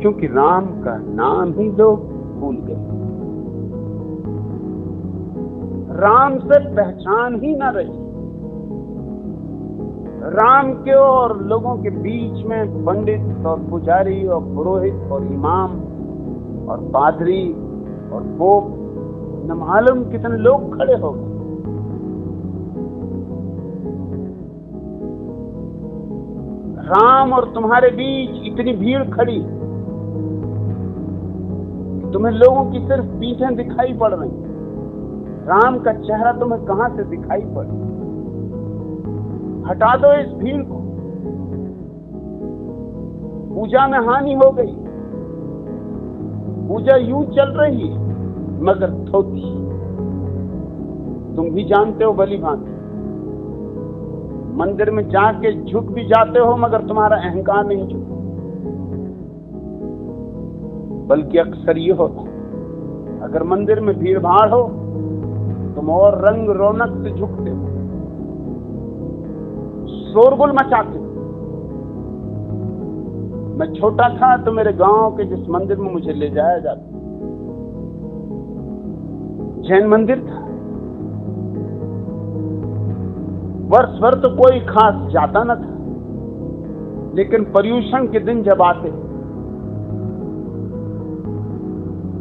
क्योंकि राम का नाम ही लोग भूल गए। राम से पहचान ही ना रही। राम के और लोगों के बीच में पंडित और पुजारी और पुरोहित और इमाम और पादरी और पोप, न मालूम कितने लोग खड़े हो गए। राम और तुम्हारे बीच इतनी भीड़ खड़ी, तुम्हें लोगों की सिर्फ पीठें दिखाई पड़ रही, राम का चेहरा तुम्हें कहां से दिखाई पड़े। हटा दो इस भीड़ को। पूजा में हानि हो गई, पूजा यूं चल रही है मगर थोथी। तुम भी जानते हो भली भांति, मंदिर में जाके झुक भी जाते हो मगर तुम्हारा अहंकार नहीं झुक, बल्कि अक्सर ये होता, अगर मंदिर में भीड़ भाड़ हो तुम और रंग रौनक से झुकते हो, शोरगुल मचाते हो। मैं छोटा था तो मेरे गांव के जिस मंदिर में मुझे ले जाया जाता, जैन मंदिर था, वर्ष भर तो कोई खास जाता न था, लेकिन पर्यूषण के दिन जब आते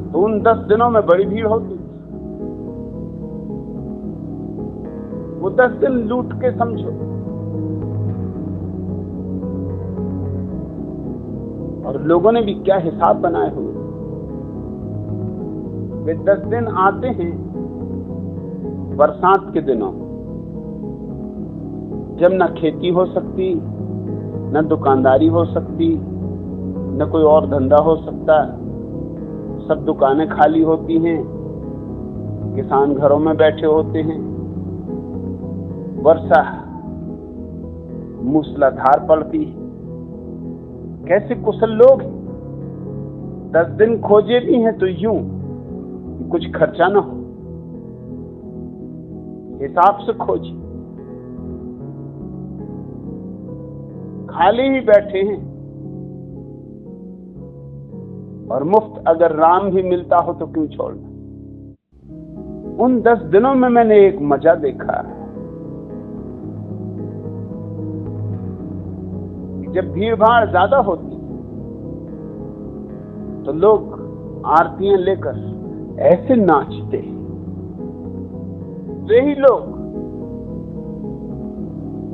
तो उन 10 दिनों में बड़ी भीड़ होती। वो 10 दिन लूट के समझो। और लोगों ने भी क्या हिसाब बनाए हुए। वे 10 दिन आते हैं बरसात के दिनों, जब न खेती हो सकती, न दुकानदारी हो सकती, न कोई और धंधा हो सकता, सब दुकानें खाली होती हैं, किसान घरों में बैठे होते हैं, वर्षा मूसलाधार पड़ती। कैसे कुशल लोग हैं, 10 दिन खोजे भी हैं तो यूं कुछ खर्चा ना हो, हिसाब से खोजे, खाली ही बैठे हैं। और मुफ्त अगर राम भी मिलता हो तो क्यों छोड़ना। उन 10 दिनों में मैंने एक मजा देखा, जब भीड़ भाड़ ज्यादा होती तो लोग आरतियां लेकर ऐसे नाचते, वे ही लोग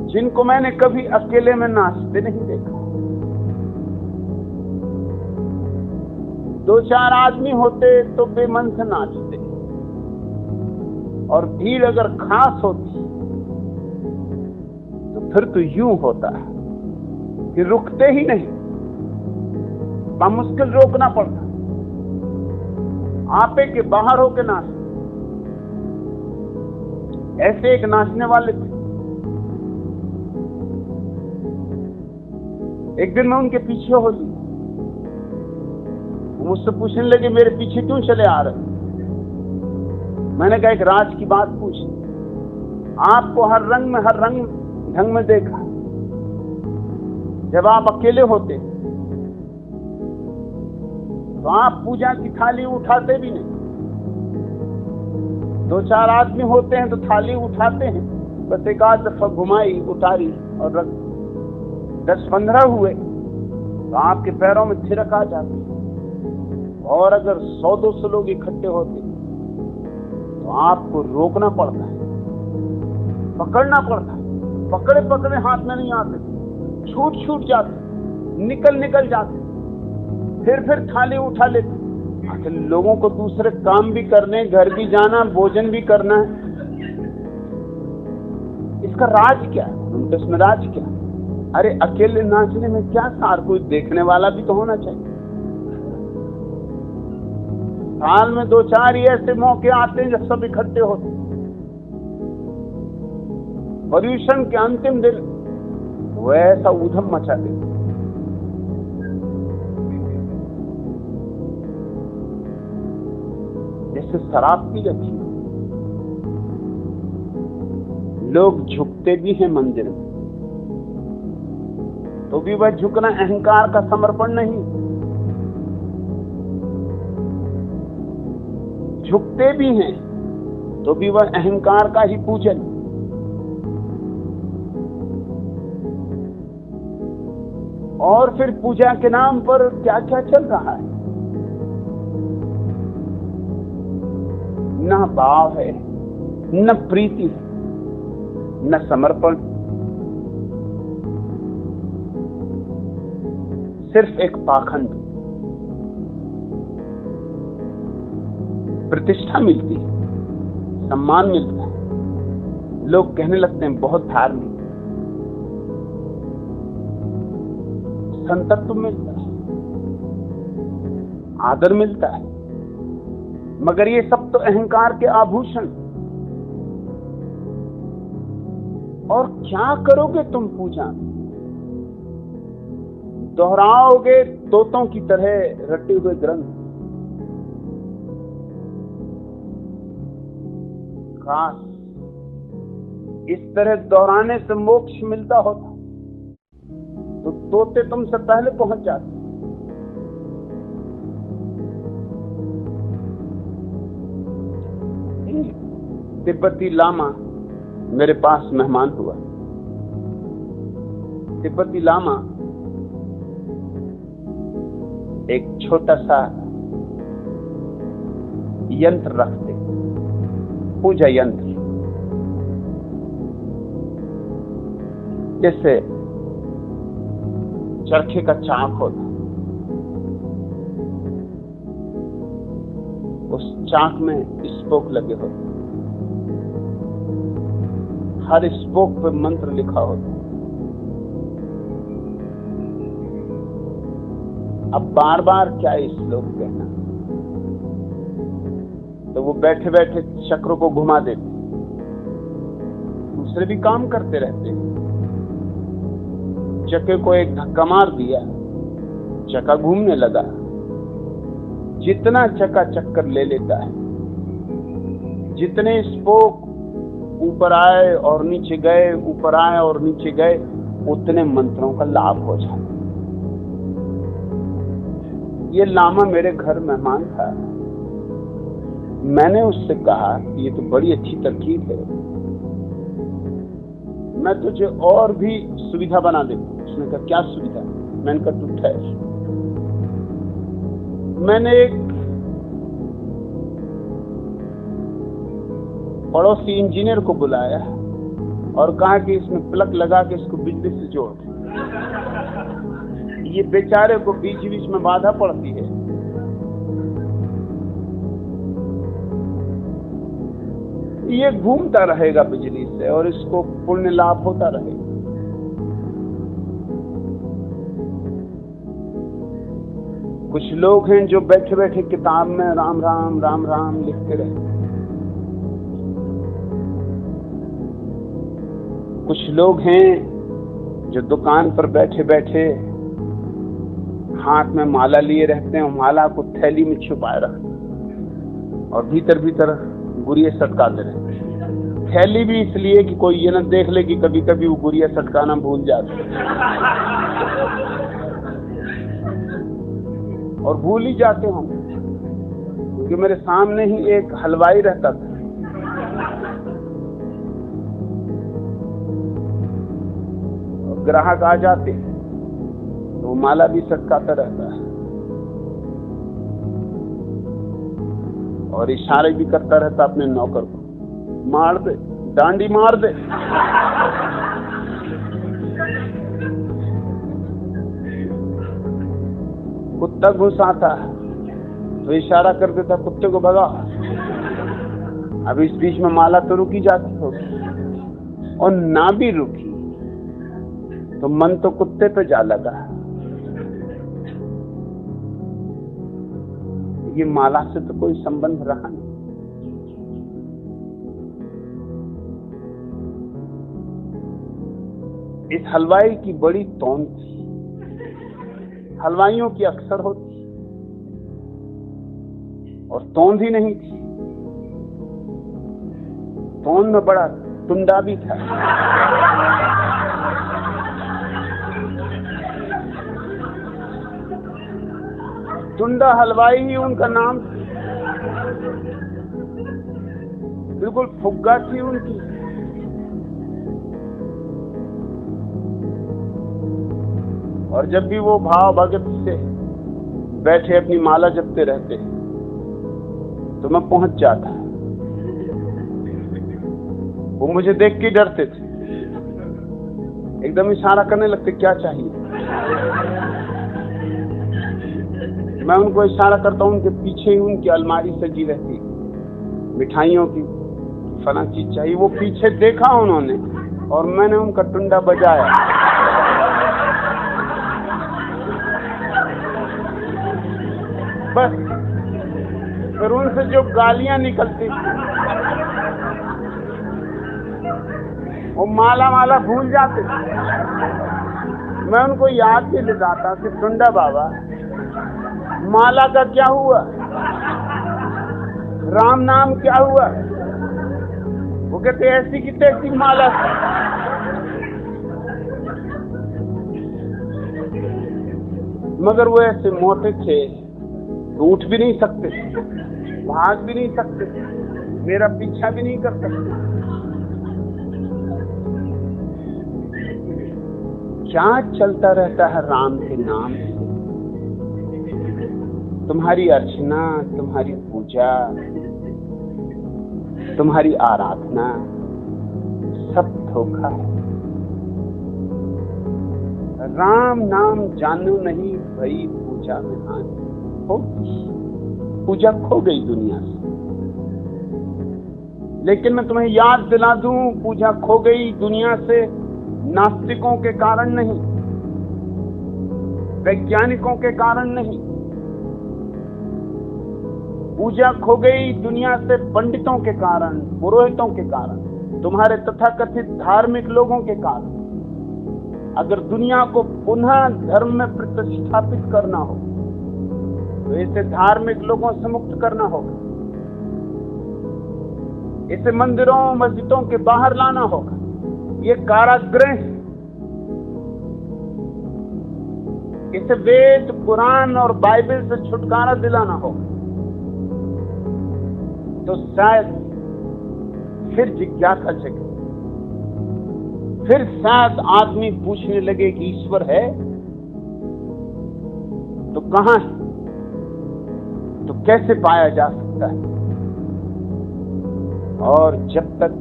जिनको मैंने कभी अकेले में नाचते नहीं देखा। 2-4 आदमी होते तो बेमन से नाचते, और भीड़ अगर खास होती तो फिर तो यूं होता है कि रुकते ही नहीं, बामुश्किल रोकना पड़ता, आपे के बाहर होके नाचते। ऐसे एक नाचने वाले थे, एक दिन मैं उनके पीछे हो ली, मुझसे पूछने लगे मेरे पीछे क्यों चले आ रहे। मैंने कहा एक राज की बात पूछ, आपको हर रंग में, हर रंग ढंग में देखा, जब आप अकेले होते तो आप पूजा की थाली उठाते भी नहीं, 2-4 आदमी होते हैं तो थाली उठाते हैं, बस एक आध दफा घुमाई उतारी और रख। 10-15 हुए तो आपके पैरों में थिरक आ जाती, और अगर 100-200 लोग इकट्ठे होते तो आपको रोकना पड़ता है, पकड़ना पड़ता है, पकड़े पकड़े हाथ में नहीं आते, छूट जाते, निकल जाते, फिर थाली उठा लेते, आखिर लोगों को दूसरे काम भी करने, घर भी जाना, भोजन भी करना है, इसका राज क्या है? उनका इसमें राज क्या? अरे अकेले नाचने में क्या सार, कोई देखने वाला भी तो होना चाहिए। साल में 2-4 ही ऐसे मौके आते हैं जब सब इकट्ठे होते। पर्यूषण के अंतिम दिन वो ऐसा उधम मचा देते, जैसे शराब पी रखी। लोग झुकते भी हैं मंदिर में, तो भी वह झुकना अहंकार का समर्पण नहीं। झुकते भी हैं तो भी वह अहंकार का ही पूजन। और फिर पूजा के नाम पर क्या क्या चल रहा है। न भाव है, न प्रीति है, न समर्पण, सिर्फ एक पाखंड। प्रतिष्ठा मिलती है, सम्मान मिलता है, लोग कहने लगते हैं बहुत धार्मिक, संतत्व मिलता है, आदर मिलता है, मगर ये सब तो अहंकार के आभूषण। और क्या करोगे तुम पूजा? दोहराओगे तोतों की तरह रटे हुए ग्रंथ। काश इस तरह दोहराने से मोक्ष मिलता होता तो तोते तुमसे पहले पहुंच जाते। तिब्बती लामा मेरे पास मेहमान हुआ। तिब्बती लामा एक छोटा सा यंत्र रखते, पूजा यंत्र, जैसे चरखे का चाक होता, उस चाक में स्पोक लगे होते, हर स्पोक पे मंत्र लिखा होता। अब बार बार क्या श्लोक कहना, तो वो बैठे बैठे चक्र को घुमा देते, दूसरे भी काम करते रहते। चक्के को एक धक्का मार दिया, चक्का घूमने लगा। जितना चक्का चक्कर ले लेता है, जितने स्पोक ऊपर आए और नीचे गए, ऊपर आए और नीचे गए, उतने मंत्रों का लाभ हो जाता। ये लामा मेरे घर मेहमान था। मैंने उससे कहा ये तो बड़ी अच्छी तरकीब है, मैं तुझे और भी सुविधा बना देता हूं। उसने कहा क्या सुविधा? मैंने कहा तू ठहर। मैंने एक पड़ोसी इंजीनियर को बुलाया और कहा कि इसमें प्लग लगा के इसको बिजली से जोड़। ये बेचारे को बीच बीच में बाधा पड़ती है। ये घूमता रहेगा बिजली से और इसको पुण्य लाभ होता रहेगा। कुछ लोग हैं जो बैठे बैठे किताब में राम राम राम राम लिखते रहते। कुछ लोग हैं जो दुकान पर बैठे बैठे हाथ में माला लिए रहते हैं, माला को थैली में छुपाए रखते और भीतर भीतर गुड़िया सटकाते रहते। थैली भी इसलिए कि कोई ये ना देख ले कि कभी कभी वो गुड़िया सटकाना भूल जाते और भूल ही जाते हम, क्योंकि मेरे सामने ही एक हलवाई रहता था। ग्राहक आ जाते तो वो माला भी सटकाता रहता है और इशारे भी करता रहता अपने नौकर को, मार दे, डांडी मार दे। कुत्ता घुस आता है तो इशारा कर देता कुत्ते को भगा। अब इस बीच में माला तो रुकी जाती होगी, और ना भी रुकी तो मन तो कुत्ते पे जा लगा। ये माला से तो कोई संबंध रहा नहीं। इस हलवाई की बड़ी तौन थी। हलवाइयों की अक्सर होती, और तौंध ही नहीं थी, तौंध में बड़ा टुंडा भी था। टुंडा हलवाई ही उनका नाम, बिल्कुल फुग्गा थी उनकी। और जब भी वो भाव भगत से बैठे अपनी माला जपते रहते तो मैं पहुंच जाता। वो मुझे देख के डरते थे, एकदम इशारा करने लगते क्या चाहिए। मैं उनको इशारा करता हूं, उनके पीछे ही उनकी अलमारी सजी रहती मिठाइयों की, फला चीज चाहिए। वो पीछे देखा उन्होंने और मैंने उनका टुंडा बजाया। बस फिर उनसे जो गालियां निकलती, वो माला माला भूल जाते। मैं उनको याद भी दिलाता कि टुंडा बाबा, माला का क्या हुआ, राम नाम क्या हुआ। वो कहते ऐसी की तैसी माला। मगर वो ऐसे मोटे थे, उठ भी नहीं सकते, भाग भी नहीं सकते, मेरा पीछा भी नहीं कर सकते। क्या चलता रहता है राम के नाम से। तुम्हारी अर्चना, तुम्हारी पूजा, तुम्हारी आराधना सब धोखा है। राम नाम जानू नहीं भई पूजा में हानि। पूजा खो गई दुनिया से। लेकिन मैं तुम्हें याद दिला दूं, पूजा खो गई दुनिया से नास्तिकों के कारण नहीं, वैज्ञानिकों के कारण नहीं। पूजा खो गई दुनिया से पंडितों के कारण, पुरोहितों के कारण, तुम्हारे तथाकथित धार्मिक लोगों के कारण। अगर दुनिया को पुनः धर्म में प्रतिष्ठापित करना हो तो इसे धार्मिक लोगों से मुक्त करना होगा, इसे मंदिरों मस्जिदों के बाहर लाना होगा। ये कारागृह है, इसे वेद पुराण और बाइबल से छुटकारा दिलाना होगा। तो शायद फिर जिज्ञासा जगे, फिर शायद आदमी पूछने लगे कि ईश्वर है तो कहां है, तो कैसे पाया जा सकता है। और जब तक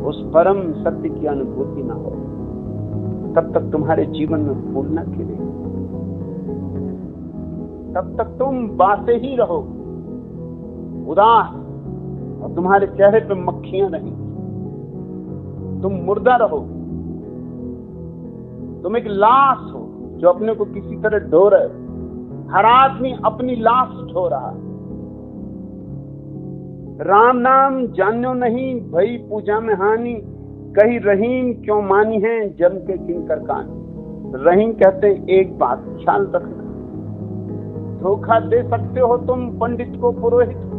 उस परम सत्य की अनुभूति ना हो तब तक तुम्हारे जीवन में फूल न खिले, तब तक तुम बासे ही रहो उदास, और तुम्हारे चेहरे पे मक्खियां नहीं, तुम मुर्दा रहो, तुम एक लाश हो जो अपने को किसी तरह ढो रहे हो। हर आदमी अपनी लाश ढो रहा। राम नाम जानो नहीं भई पूजा में हानि, कहीं रहीम क्यों मानी है जम के किंकर कहानी। रहीम कहते एक बात ख्याल रखना, धोखा दे सकते हो तुम पंडित को, पुरोहित को,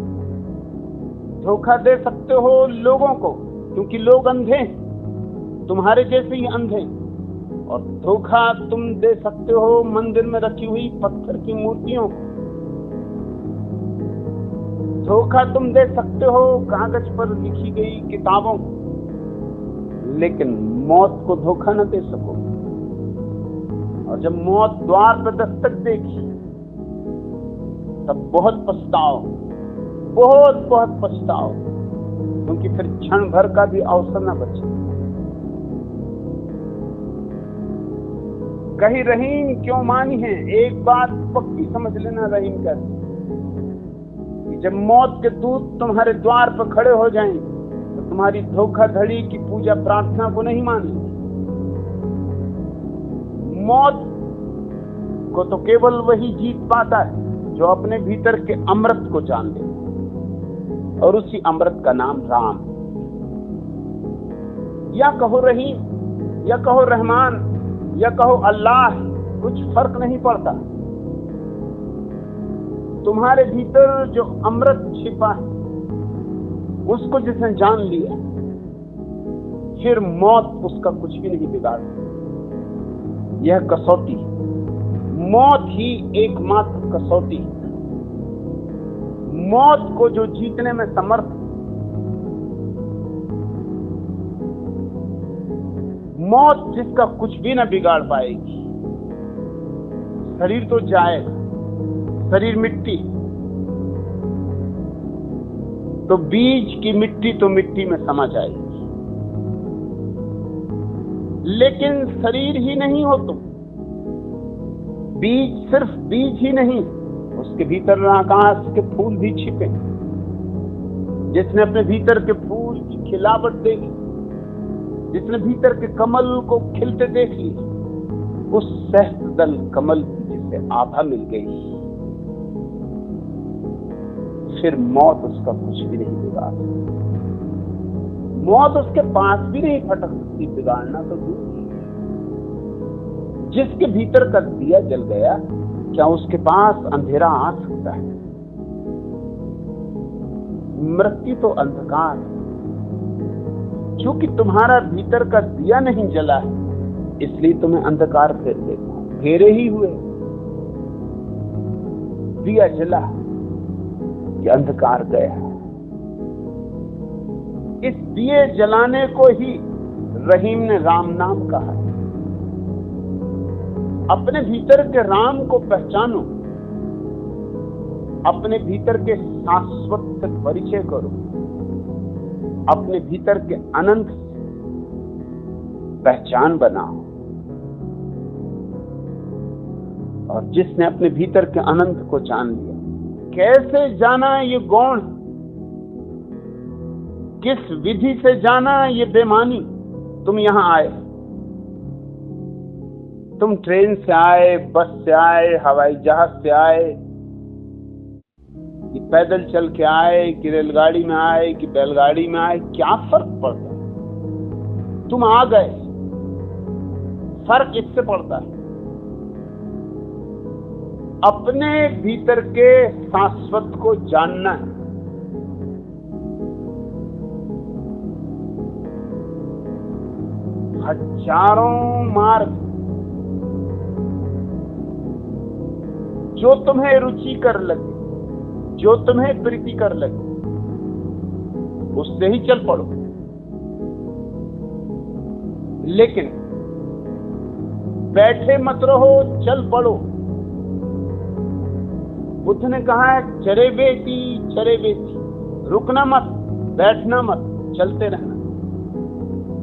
धोखा दे सकते हो लोगों को, क्योंकि लोग अंधे हैं, तुम्हारे जैसे ही अंधे। और धोखा तुम दे सकते हो मंदिर में रखी हुई पत्थर की मूर्तियों को, धोखा तुम दे सकते हो कागज पर लिखी गई किताबों को, लेकिन मौत को धोखा न दे सको। और जब मौत द्वार पर दस्तक देगी तब बहुत पछताओ, बहुत बहुत पछताओ, क्योंकि फिर क्षण भर का भी अवसर न बचे। कहीं रहीम क्यों मानी है, एक बात पक्की समझ लेना रहीम कहते, जब मौत के दूत तुम्हारे द्वार पर खड़े हो जाएंगे तो तुम्हारी धोखाधड़ी की पूजा प्रार्थना को नहीं मानेंगे। मौत को तो केवल वही जीत पाता है जो अपने भीतर के अमृत को जान ले, और उसी अमृत का नाम राम, या कहो रहीम, या कहो रहमान, या कहो अल्लाह, कुछ फर्क नहीं पड़ता। तुम्हारे भीतर जो अमृत छिपा है उसको जिसने जान लिया, फिर मौत उसका कुछ भी नहीं बिगाड़ सकती। यह कसौटी है, मौत ही एकमात्र कसौटी है। मौत को जो जीतने में समर्थ, मौत जिसका कुछ भी न बिगाड़ पाएगी। शरीर तो जाएगा, शरीर मिट्टी, तो बीज की मिट्टी तो मिट्टी में समा जाएगी, लेकिन शरीर ही नहीं हो तुम। बीज सिर्फ बीज ही नहीं, उसके भीतर आकाश के फूल भी छिपे। जिसने अपने भीतर के फूल की खिलावट देखी, जिसने भीतर के कमल को खिलते देख ली, उस सहस्त्रदल कमल की जिसे आभा मिल गई, फिर मौत उसका कुछ भी नहीं बिगाड़ सकती। मौत उसके पास भी नहीं फटक सकती, बिगाड़ना तो दूर। जिसके भीतर का दिया जल गया, क्या उसके पास अंधेरा आ सकता है? मृत्यु तो अंधकार है। क्योंकि तुम्हारा भीतर का दिया नहीं जला है, इसलिए तुम्हें अंधकार घेरे ही हुए। दिया जला कि अंधकार गया। इस दिए जलाने को ही रहीम ने राम नाम कहा। अपने भीतर के राम को पहचानो, अपने भीतर के शाश्वत से परिचय करो, अपने भीतर के अनंत पहचान बनाओ। और जिसने अपने भीतर के अनंत को जान लिया, कैसे जाना ये गौण, किस विधि से जाना ये बेमानी। तुम यहां आए, तुम ट्रेन से आए, बस से आए, हवाई जहाज से आए, कि पैदल चल के आए, कि रेलगाड़ी में आए, कि बैलगाड़ी में आए, क्या फर्क पड़ता है? तुम आ गए। फर्क इससे पड़ता है अपने भीतर के शाश्वत को जानना है। हजारों मार्ग जो तुम्हें रुचि कर लगे, जो तुम्हें प्रीति कर लगे, उससे ही चल पड़ो। लेकिन बैठे मत रहो, चल पड़ो। बुद्ध ने कहा है, चरे बेटी चरे बेटी, रुकना मत, बैठना मत, चलते रहना।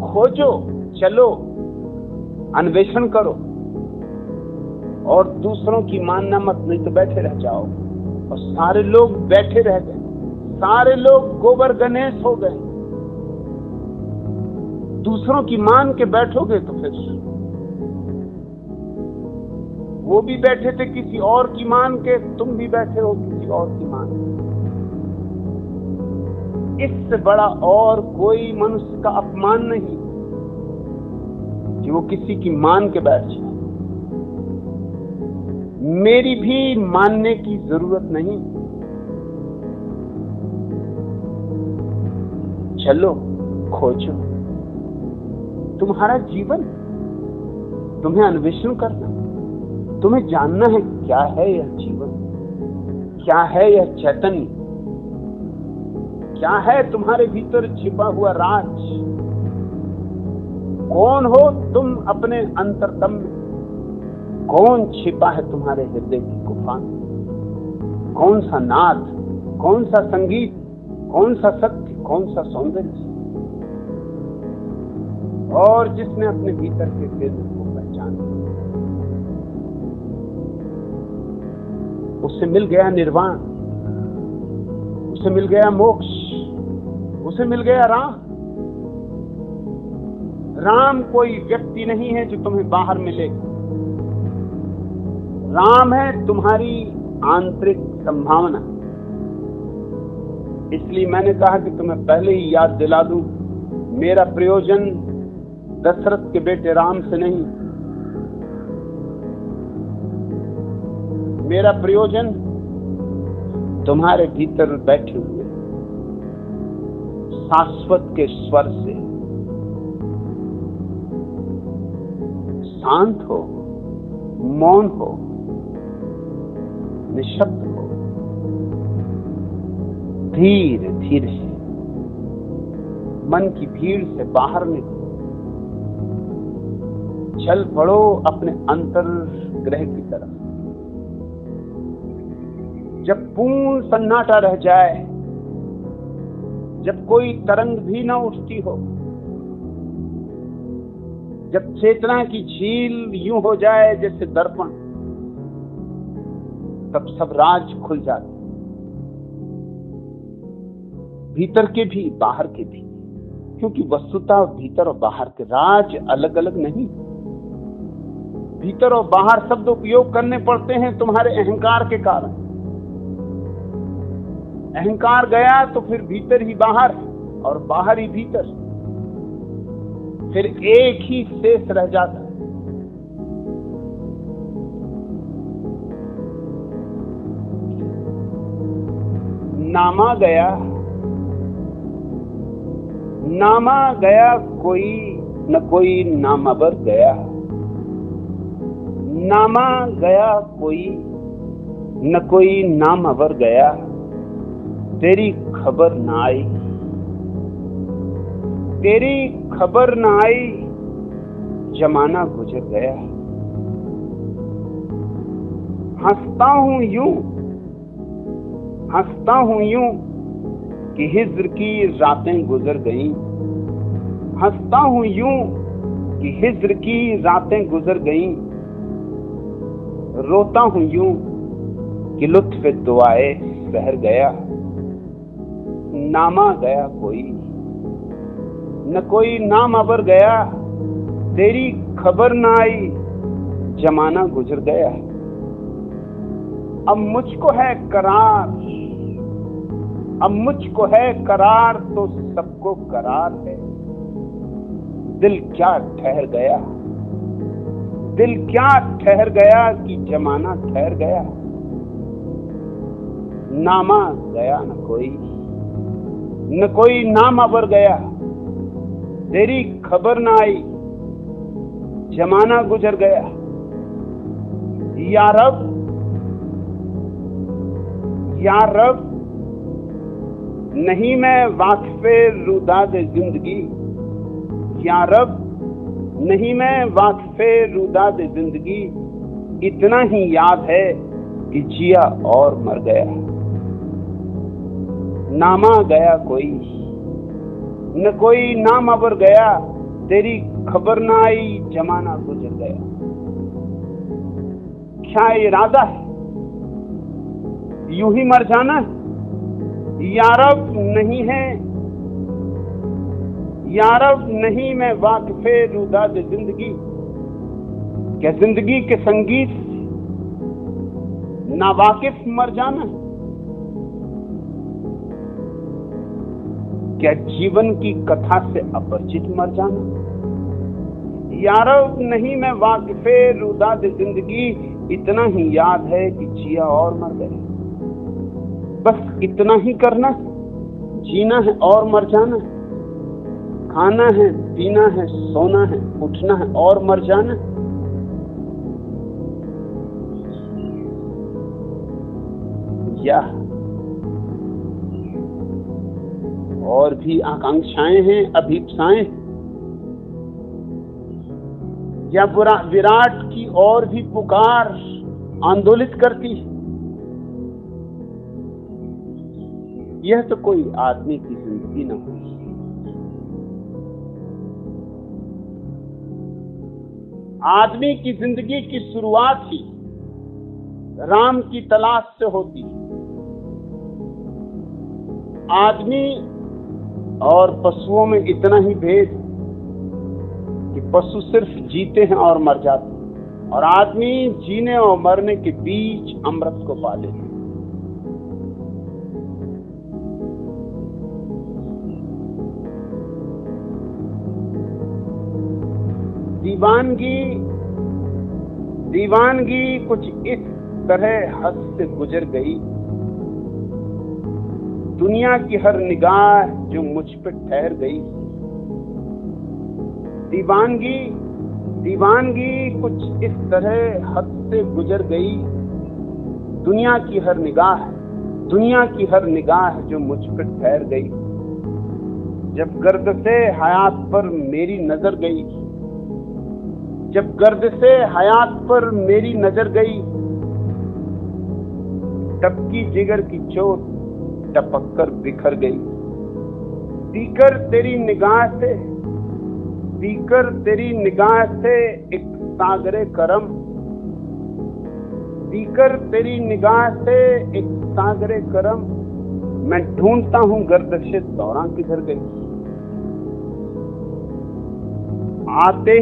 खोजो, चलो, अन्वेषण करो, और दूसरों की मानना मत, नहीं तो बैठे रह जाओ। और सारे लोग बैठे रह गए, सारे लोग गोबर गणेश हो गए। दूसरों की मान के बैठोगे तो फिर वो भी बैठे थे किसी और की मान के, तुम भी बैठे हो किसी और की मान के। इससे बड़ा और कोई मनुष्य का अपमान नहीं कि वो किसी की मान के बैठ जाए। मेरी भी मानने की जरूरत नहीं। चलो, खोजो। तुम्हारा जीवन, तुम्हें अन्वेषण करना, तुम्हें जानना है क्या है यह जीवन, क्या है यह चैतन्य, क्या है तुम्हारे भीतर छिपा हुआ राज। कौन हो तुम अपने अंतरतम में? कौन छिपा है तुम्हारे हृदय की गुफा में? कौन सा नाद, कौन सा संगीत, कौन सा सत्य, कौन सा सौंदर्य? और जिसने अपने भीतर के केंद्र को पहचाना, उससे मिल गया निर्वाण। उसे मिल गया मोक्ष, उसे मिल गया राम। राम कोई व्यक्ति नहीं है जो तुम्हें बाहर मिलेगा, राम है तुम्हारी आंतरिक संभावना। इसलिए मैंने कहा कि तुम्हें पहले ही याद दिला दूं, मेरा प्रयोजन दशरथ के बेटे राम से नहीं, मेरा प्रयोजन तुम्हारे भीतर बैठे हुए शाश्वत के स्वर से। शांत हो, मौन हो, निशब्द हो, धीरे धीरे मन की भीड़ से बाहर निकलो, चल पड़ो अपने अंतर्ग्रह की तरफ। जब पूर्ण सन्नाटा रह जाए, जब कोई तरंग भी ना उठती हो, जब चेतना की झील यूं हो जाए जैसे दर्पण, तब सब राज खुल जाते, भीतर के भी बाहर के भी। क्योंकि वस्तुतः भीतर और बाहर के राज अलग अलग नहीं। भीतर और बाहर शब्द उपयोग करने पड़ते हैं तुम्हारे अहंकार के कारण। अहंकार गया तो फिर भीतर ही बाहर और बाहर ही भीतर, फिर एक ही शेष रह जाता है। नामा गया, नामा गया कोई न कोई नामावर गया, नामा गया कोई न कोई नामावर गया, तेरी खबर न आई, तेरी खबर न आई, जमाना गुजर गया। हंसता हूं यूं, हंसता हूं यूं कि हिज्र की रातें गुजर गईं, हंसता हूं यूं कि हिज्र की रातें गुजर गईं, रोता हूं यूं कि लुत्फ दुआए सहर गया। नामा गया कोई न कोई नाम अबर गया, तेरी खबर न आई, जमाना गुजर गया। अब मुझको है करार, अब मुझको है करार तो सबको करार है। दिल क्या ठहर गया, दिल क्या ठहर गया कि जमाना ठहर गया। नामा गया न कोई नाम अबर गया, तेरी खबर न आई, जमाना गुजर गया। या रब, या रब, नहीं मैं वाक़िफ़े रुदाद जिंदगी, या रब, नहीं मैं वाक़िफ़े रुदाद जिंदगी, इतना ही याद है कि जिया और मर गया। नामा गया कोई न कोई नाम अबर गया, तेरी खबर न आई, जमाना गुजर गया। क्या इरादा है यूं ही मर जाना? यारब नहीं है, यारब नहीं मैं वाक़िफ़े रुदाद जिंदगी। क्या जिंदगी के संगीत नावाकिफ मर जाना? क्या जीवन की कथा से अपरिचित मर जाना? यारब नहीं मैं वाक़िफ़े रुदाद जिंदगी, इतना ही याद है कि जिया और मर गए। बस इतना ही करना, जीना है और मर जाना, खाना है, पीना है, सोना है, उठना है और मर जाना। या और भी आकांक्षाएं हैं, अभीप्साएं, या विराट की और भी पुकार आंदोलित करती है। यह तो कोई आदमी की जिंदगी न हुई। आदमी की जिंदगी की शुरुआत ही राम की तलाश से होती है। आदमी और पशुओं में इतना ही भेद कि पशु सिर्फ जीते हैं और मर जाते हैं, और आदमी जीने और मरने के बीच अमृत को पा लेते हैं। दीवानगी कुछ इस तरह हद से गुजर गई, दुनिया की हर निगाह जो मुझ पे ठहर गई। दीवानगी कुछ इस तरह हद से गुजर गई, दुनिया की हर निगाह जो मुझ पे ठहर गई। जब गर्द से हयात पर मेरी नजर गई, जब गर्द से हयात पर मेरी नजर गई, टपकी जिगर की चोट टपक कर बिखर गई। पीकर तेरी निगाह से एक सागरे करम, पीकर तेरी निगाह से एक सागरे करम, मैं ढूंढता हूं गर्दशे दौरां किधर गई। आते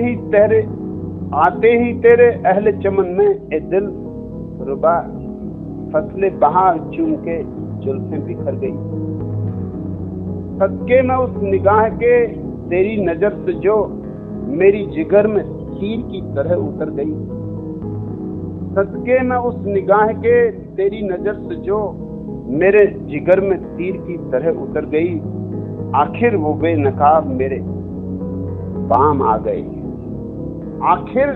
ही तेरे अहले चमन में ए दिल रुबा, फसले बहार चूम के जुल्फें बिखर गई। सदके में उस निगाह के तेरी नजर से जो मेरी जिगर में तीर की तरह उतर गई। सदके में उस निगाह के तेरी नजर से जो मेरे जिगर में तीर की तरह उतर गई। आखिर वो बेनकाब मेरे बाम आ गए, आखिर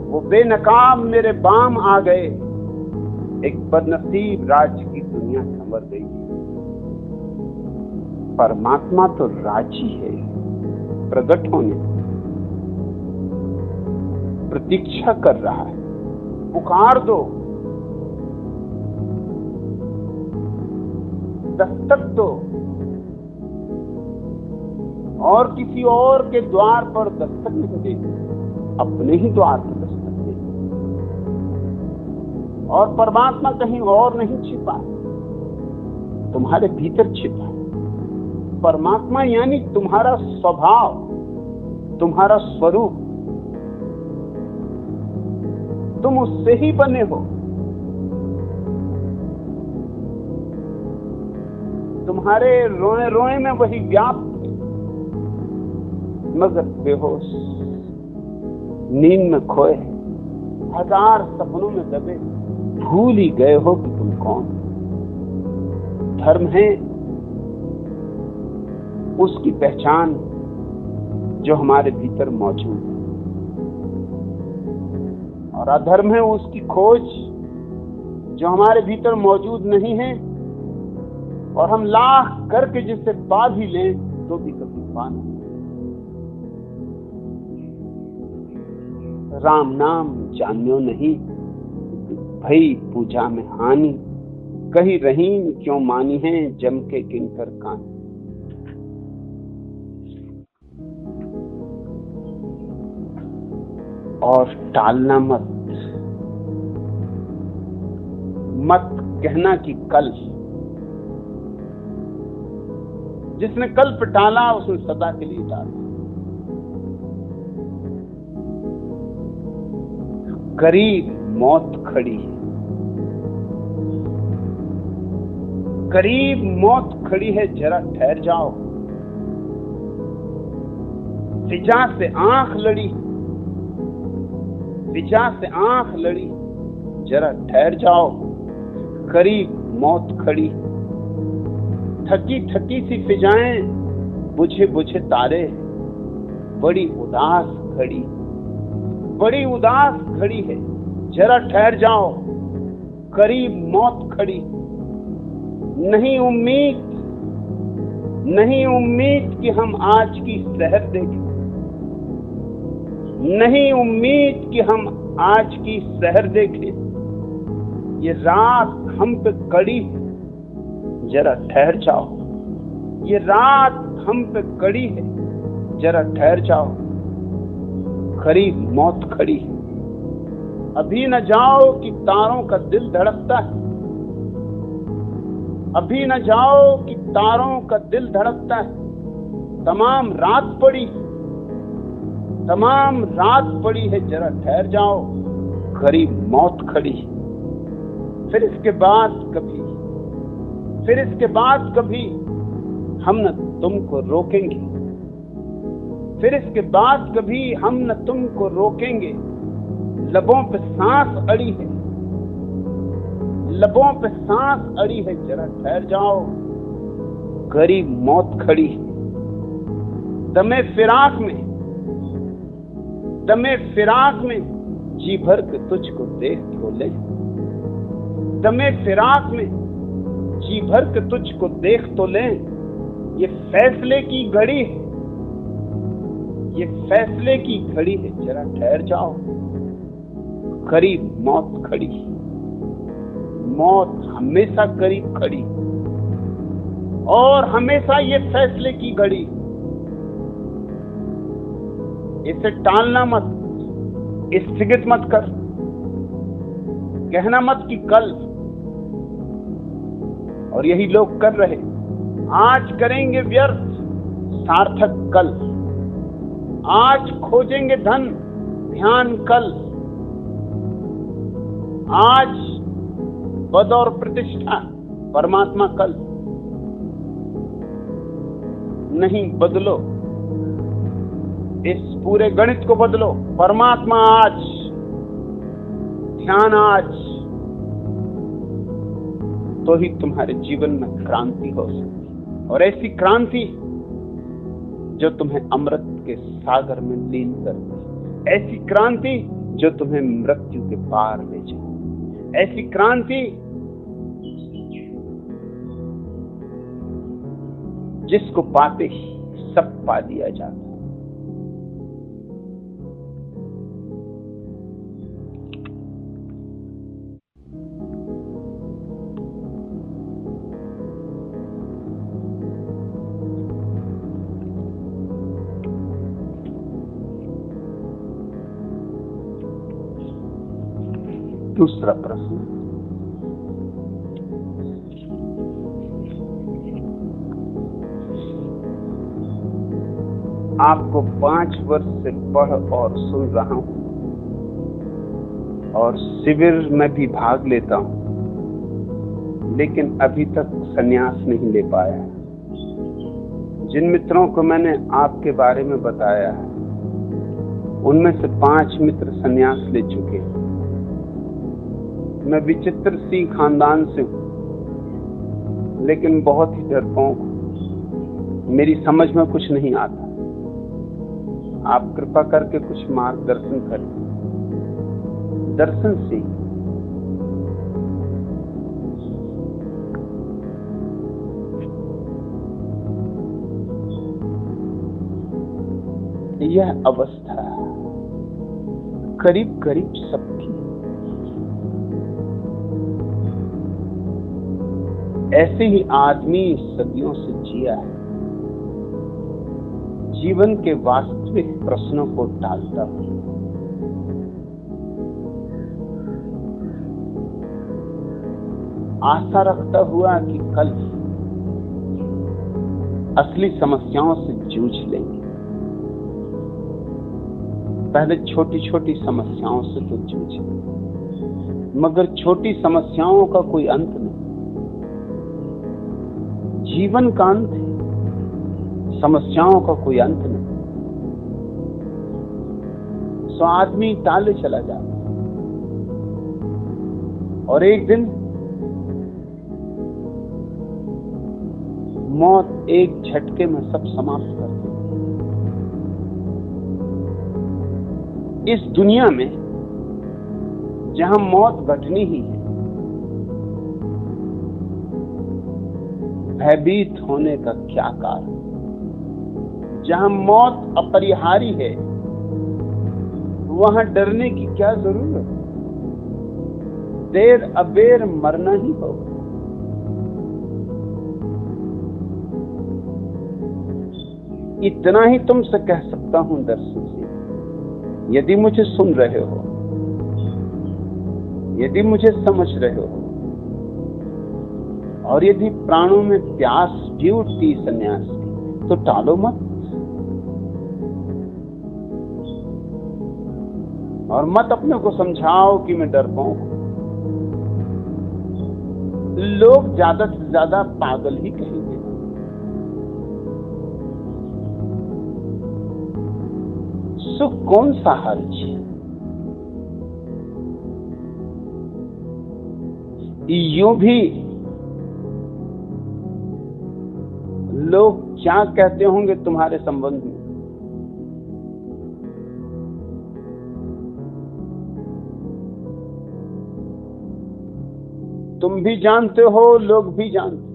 वो बेनकाब मेरे बाम आ गए। एक बदनसीब राज की दुनिया संवर गई। परमात्मा तो राजी है प्रकट होने, प्रतीक्षा कर रहा है। पुकार दो, दस्तक दो, और किसी और के द्वार पर दस्तक नहीं दे, अपने ही द्वार पर दस्तक दे। और परमात्मा कहीं और नहीं छिपा, तुम्हारे भीतर छिपा। परमात्मा यानी तुम्हारा स्वभाव, तुम्हारा स्वरूप, तुम उससे ही बने हो। तुम्हारे रोए रोए में वही व्याप्त है, मगर बेहोश नींद में खोए, हजार सपनों में दबे, भूल ही गए हो कि तुम कौन। धर्म है उसकी पहचान जो हमारे भीतर मौजूद है, और अधर्म है उसकी खोज जो हमारे भीतर मौजूद नहीं है, और हम लाख करके जिसे पा भी लें तो भी कभी पा नहीं। राम नाम जान्यो नहीं, भई पूजा में हानि, कही रहीम क्यों मानी है जम के किंकर कान। और टालना मत कहना कि कल, जिसने कल पे टाला उसने सदा के लिए टाला। करीब मौत खड़ी है, करीब मौत खड़ी है, जरा ठहर जाओ। फिजा से आंख लड़ी, फिजा से आंख लड़ी, जरा ठहर जाओ। करीब मौत खड़ी, थकी थकी सी फिजाएं, बुझे बुझे तारे, बड़ी उदास खड़ी, बड़ी उदास खड़ी है, जरा ठहर जाओ। करीब मौत खड़ी, नहीं उम्मीद कि हम आज की सहर देखें, नहीं उम्मीद कि हम आज की सहर देखें। ये रात हम पे कड़ी है, जरा ठहर जाओ। ये रात हम पे कड़ी है, जरा ठहर जाओ। करीब मौत खड़ी है, अभी न जाओ कि तारों का दिल धड़कता है। अभी न जाओ कि तारों का दिल धड़कता है। तमाम रात पड़ी, तमाम रात पड़ी है, जरा ठहर जाओ, करीब मौत खड़ी। फिर इसके बाद कभी, फिर इसके बाद कभी हम न तुमको रोकेंगे। फिर इसके बाद कभी हम न तुमको रोकेंगे। लबों पे सांस अड़ी है, लबों पे सांस अड़ी है, जरा ठहर जाओ, करीब मौत खड़ी। दमे फिराक में, दमे फिराक में जी भर के तुझको देख तो ले। दमे फिराक में जी भर के तुझको देख तो ले। ये फैसले की घड़ी है, ये फैसले की घड़ी है, जरा ठहर जाओ, करीब मौत खड़ी। मौत हमेशा करीब खड़ी, और हमेशा ये फैसले की घड़ी। इसे टालना मत, स्थगित मत कर, कहना मत कि कल। और यही लोग कर रहे, आज करेंगे व्यर्थ, सार्थक कल। आज खोजेंगे धन, ध्यान कल। आज पद और प्रतिष्ठा, परमात्मा कल। नहीं, बदलो, इस पूरे गणित को बदलो। परमात्मा आज, ध्यान आज, तो ही तुम्हारे जीवन में क्रांति हो सकती, और ऐसी क्रांति जो तुम्हें अमृत के सागर में लीन कर दे। ऐसी क्रांति जो तुम्हें मृत्यु के पार ले जाए। ऐसी क्रांति जिसको पाते ही सब पा लिया जाता। दूसरा प्रश्न, आपको 5 वर्ष से पढ़ और सुन रहा हूं, और शिविर में भी भाग लेता हूं, लेकिन अभी तक संन्यास नहीं ले पाया। जिन मित्रों को मैंने आपके बारे में बताया है, उनमें से 5 मित्र संन्यास ले चुके हैं। मैं विचित्र सी खानदान से हूं, लेकिन बहुत ही डरपोक हूं। मेरी समझ में कुछ नहीं आता। आप कृपा करके कुछ मार्गदर्शन करें, दर्शन से। यह अवस्था करीब करीब सबकी, ऐसे ही आदमी सदियों से जिया है। जीवन के वास्तविक प्रश्नों को टालता हूं। आशा रखता हुआ कि कल असली समस्याओं से जूझ लेंगे। पहले छोटी छोटी समस्याओं से तो जूझे, मगर छोटी समस्याओं का कोई अंत नहीं। जीवन का अंत है, समस्याओं का कोई अंत नहीं। सो आदमी टाले चला जाता, और एक दिन मौत एक झटके में सब समाप्त कर देती। इस दुनिया में जहां मौत घटनी ही है, भयभीत होने का क्या कारण? जहां मौत अपरिहार्य है, वहां डरने की क्या जरूरत? देर अबेर मरना ही होगा। इतना ही तुमसे कह सकता हूं दर्शन से। यदि मुझे सुन रहे हो, यदि मुझे समझ रहे हो, और यदि प्राणों में प्यास भी उठती सन्यास की तो टालो मत, और मत अपने को समझाओ कि मैं डरपोक हूं। लोग ज्यादा से ज्यादा पागल ही कहेंगे। सुख कौन सा हर्ज है? यूं भी लोग क्या कहते होंगे तुम्हारे संबंध में? तुम भी जानते हो, लोग भी जानते।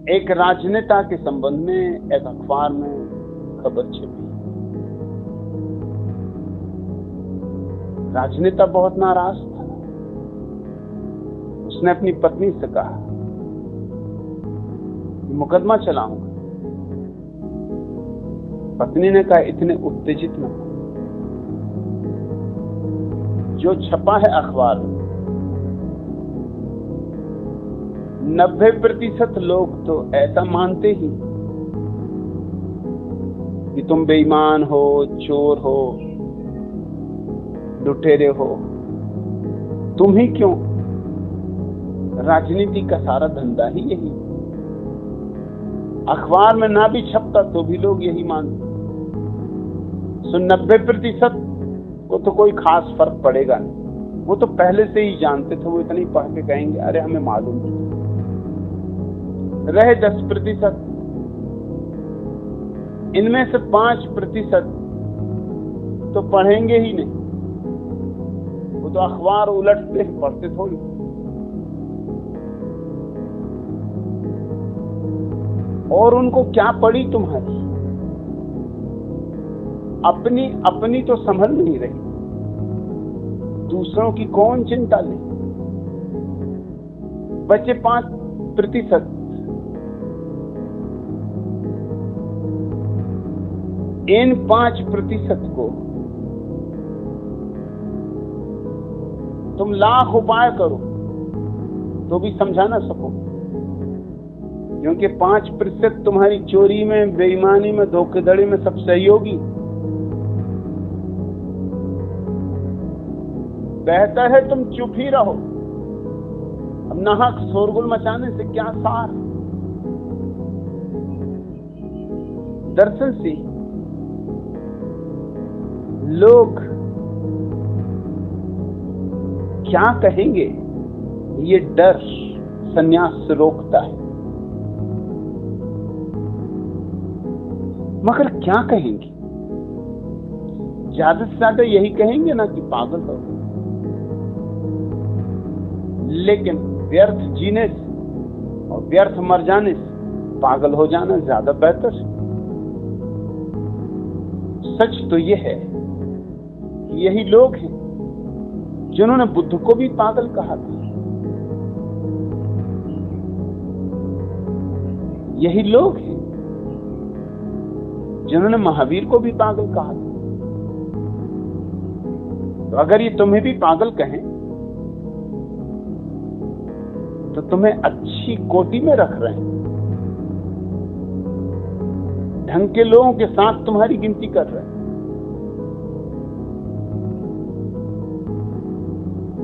एक राजनेता के संबंध में एक अखबार में खबर छपी। राजनेता बहुत नाराज था। उसने अपनी पत्नी से कहा, मुकदमा चलाऊंगा। पत्नी ने कहा, इतने उत्तेजित न हो। जो छपा है अखबार में, 90% लोग तो ऐसा मानते ही कि तुम बेईमान हो, चोर हो, लुटेरे हो। तुम ही क्यों, राजनीति का सारा धंधा ही यही। अखबार में ना भी छपता तो भी लोग यही मानते। सो 90% को तो कोई खास फर्क पड़ेगा नहीं। वो तो पहले से ही जानते थे। वो इतना ही पढ़ के कहेंगे, अरे हमें मालूम नहीं। रहे 10%, इनमें से 5% तो पढ़ेंगे ही नहीं। वो तो अखबार उलटते पढ़ते थोड़ी। और उनको क्या पड़ी तुम्हारी? अपनी तो संभल नहीं रही, दूसरों की कौन चिंता ले? बचे 5%। इन 5% को तुम लाख उपाय करो तो भी समझा ना सको, क्योंकि 5% तुम्हारी चोरी में, बेईमानी में, धोखाधड़ी में सब सहयोगी। बेहतर है तुम चुप ही रहो। अब नाहक शोरगुल मचाने से क्या सार? दरअसल से लोग क्या कहेंगे, ये डर संन्यास से रोकता है। मगर क्या कहेंगे? ज्यादा से ज्यादा यही कहेंगे ना कि पागल हो। लेकिन व्यर्थ जीने से और व्यर्थ मर जाने से पागल हो जाना ज्यादा बेहतर है। सच तो यह है कि यही लोग हैं जिन्होंने बुद्ध को भी पागल कहा था। यही लोग हैं जिन्होंने महावीर को भी पागल कहा था। तो अगर ये तुम्हें भी पागल कहें तो तुम्हें अच्छी कोटि में रख रहे हैं। ढंग के लोगों के साथ तुम्हारी गिनती कर रहे हैं।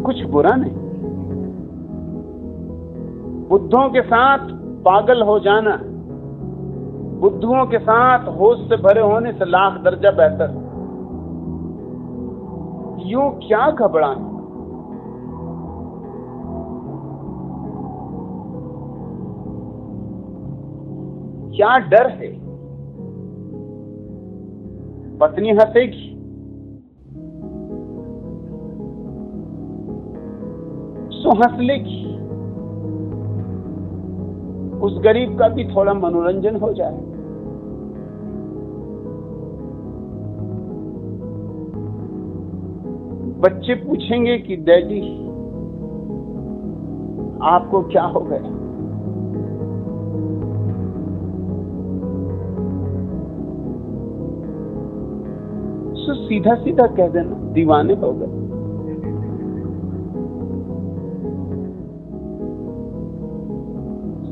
कुछ बुरा नहीं। बुद्धों के साथ पागल हो जाना बुद्धुओं के साथ होश से भरे होने से लाख दर्जा बेहतर। यूं क्या घबराना? क्या डर है? पत्नी हंसेगी, सो हंस लेगी। उस गरीब का भी थोड़ा मनोरंजन हो जाए। बच्चे पूछेंगे कि डैडी आपको क्या हो गया? सो सीधा सीधा कह देना, दीवाने हो गए।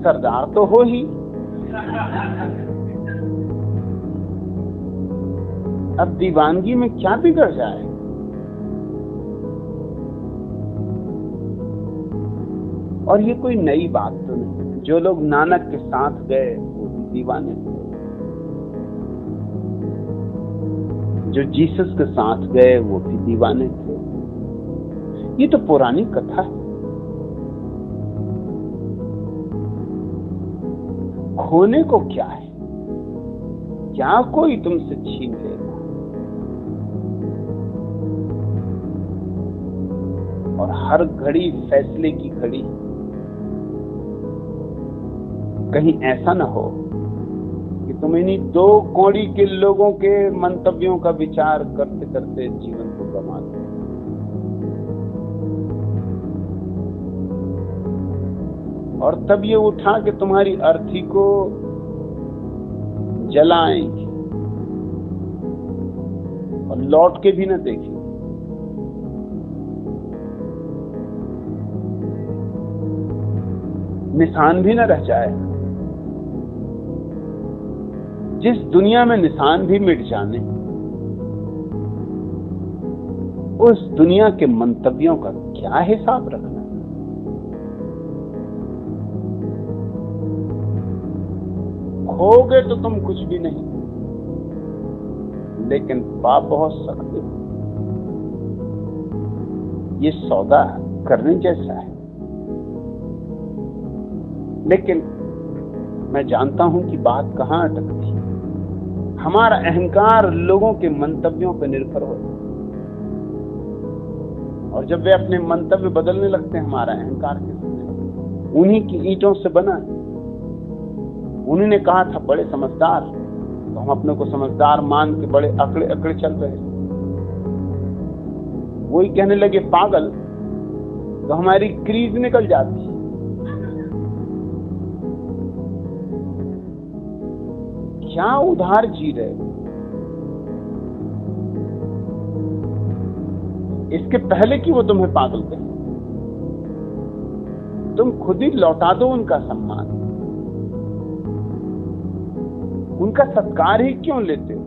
सरदार तो हो ही। अब दीवानगी में क्या बिगड़ जाए? और ये कोई नई बात तो नहीं। जो लोग नानक के साथ गए वो भी दीवाने थे, जो जीसस के साथ गए वो भी दीवाने थे। ये तो पुरानी कथा है। खोने को क्या है? क्या कोई तुमसे छीन लेगा? और हर घड़ी फैसले की घड़ी। कहीं ऐसा ना हो कि तुम इन्हीं दो कौड़ी के लोगों के मंतव्यों का विचार करते करते जीवन को गंवा दो। और तब ये उठा के तुम्हारी अर्थी को जलाएंगे और लौट के भी न देखेंगे। निशान भी न रह जाए। जिस दुनिया में निशान भी मिट जाने, उस दुनिया के मंतव्यों का क्या हिसाब रखना? खोगे तो तुम कुछ भी नहीं, लेकिन पाप बहुत सख्त है। ये सौदा करने जैसा है। लेकिन मैं जानता हूं कि बात कहां अटकती है। हमारा अहंकार लोगों के मंतव्यों पर निर्भर होता है, और जब वे अपने मंतव्य बदलने लगते हैं, हमारा अहंकार किसने? उन्हीं की ईंटों से बना है। उन्हीं ने कहा था बड़े समझदार, तो हम अपने को समझदार मान के बड़े अकड़े अकड़े चल रहे। वही कहने लगे पागल, तो हमारी क्रीज निकल जाती। क्या उधार जी रहे? इसके पहले कि वो तुम्हें पागल कहे, तुम खुद ही लौटा दो उनका सम्मान। उनका सत्कार ही क्यों लेते हो?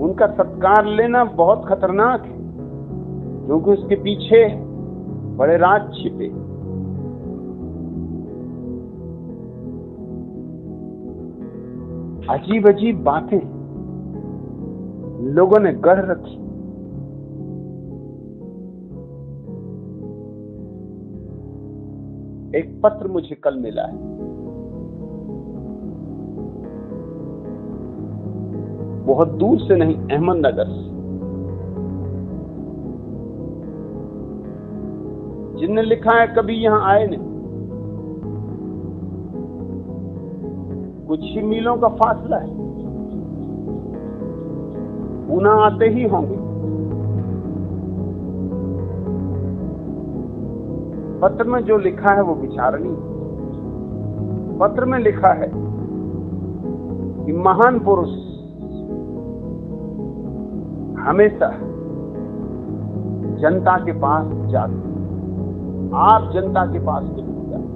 उनका सत्कार लेना बहुत खतरनाक है, क्योंकि उसके पीछे बड़े राज छिपे। अजीब अजीब बातें लोगों ने गढ़ रखी। एक पत्र मुझे कल मिला है। बहुत दूर से नहीं, अहमदनगर से। जिनने लिखा है कभी यहां आए नहीं। कुछ ही मीलों का फासला है, पूना आते ही होंगे। पत्र में जो लिखा है वो विचारणीय। पत्र में लिखा है कि महान पुरुष हमेशा जनता के पास जाते। आप जनता के पास क्यों जाते?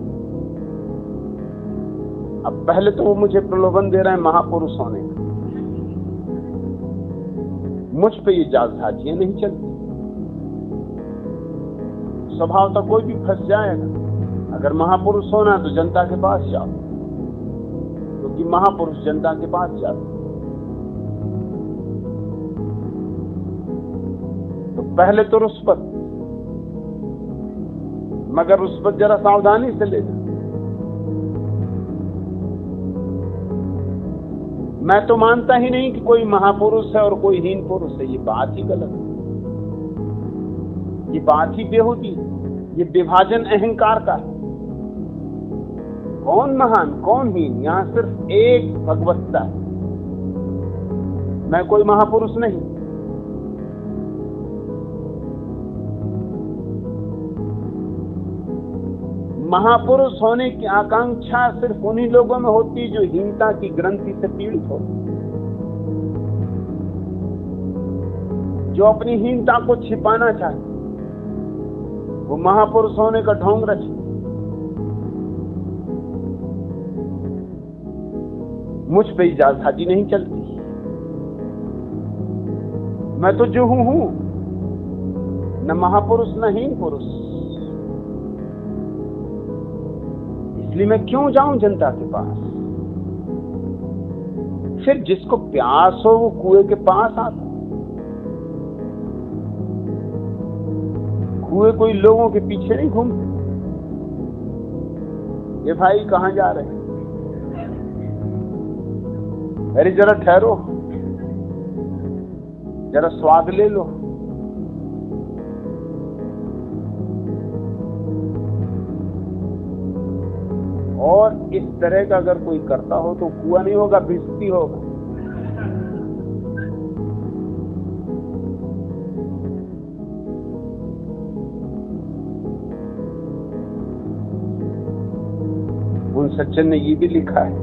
अब पहले तो वो मुझे प्रलोभन दे रहे हैं महापुरुष होने का। मुझ पे ये जालसाजियां नहीं चलती। स्वभाव तो कोई भी फंस जाएगा। अगर महापुरुष होना तो जनता के पास जाओ, क्योंकि महापुरुष जनता के पास जाते। तो पहले तो रुस्वत, मगर रुस्वत जरा सावधानी से लेना। मैं तो मानता ही नहीं कि कोई महापुरुष है और कोई हीन पुरुष है। ये बात ही गलत है, ये बात ही बेहूदी, ये विभाजन अहंकार का है। कौन महान कौन हीन? यहां सिर्फ एक भगवत्ता है। मैं कोई महापुरुष नहीं। महापुरुष होने की आकांक्षा सिर्फ उन्हीं लोगों में होती है जो हीनता की ग्रंथि से पीड़ित हो, जो अपनी हीनता को छिपाना चाहते। वो महापुरुष होने का ढोंग रचे। मुझ पे जालसाजी नहीं चलती। मैं तो जो हूं, न महापुरुष न हीन पुरुष। इसलिए मैं क्यों जाऊं जनता के पास? फिर जिसको प्यास हो वो कुएं के पास आता। कुएं कोई लोगों के पीछे नहीं घूमते। ये भाई कहां जा रहे हैं? अरे जरा ठहरो, जरा स्वाद ले लो। और इस तरह का अगर कोई करता हो तो कुआं नहीं होगा, भिस्ती होगा। उन सज्जन ने ये भी लिखा है,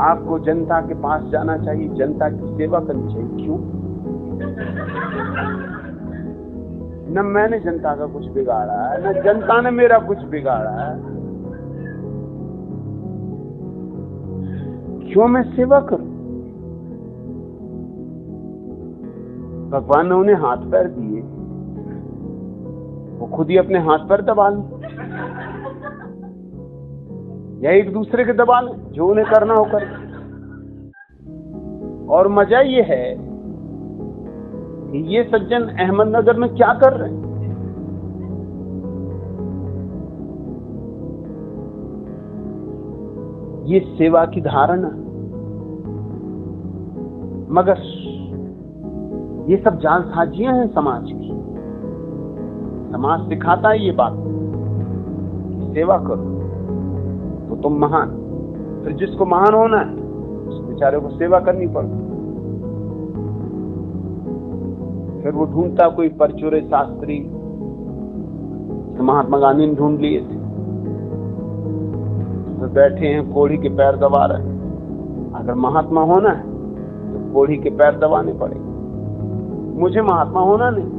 आपको जनता के पास जाना चाहिए, जनता की सेवा करनी चाहिए। क्यों? न मैंने जनता का कुछ बिगाड़ा है, न जनता ने मेरा कुछ बिगाड़ा है। क्यों मैं सेवा करूं? भगवान ने उन्हें हाथ पैर दिए, वो खुद ही अपने हाथ पैर दबा लें या एक दूसरे के दबा लें, जो उन्हें करना हो कर। और मजा ये है कि ये सज्जन अहमदनगर में क्या कर रहे हैं? ये सेवा की धारणा, मगर ये सब जालसाजियां हैं समाज की। समाज सिखाता है ये बात कि सेवा करो तो तुम महान। फिर जिसको महान होना है उस बेचारे को सेवा करनी पड़ती। फिर वो ढूंढता कोई परचूरे शास्त्री, महात्मा गांधी ने ढूंढ लिए थे, तो बैठे हैं कोढ़ी के पैर दबा रहे। अगर महात्मा होना है तो कोढ़ी के पैर दबाने पड़ेंगे। मुझे महात्मा होना नहीं,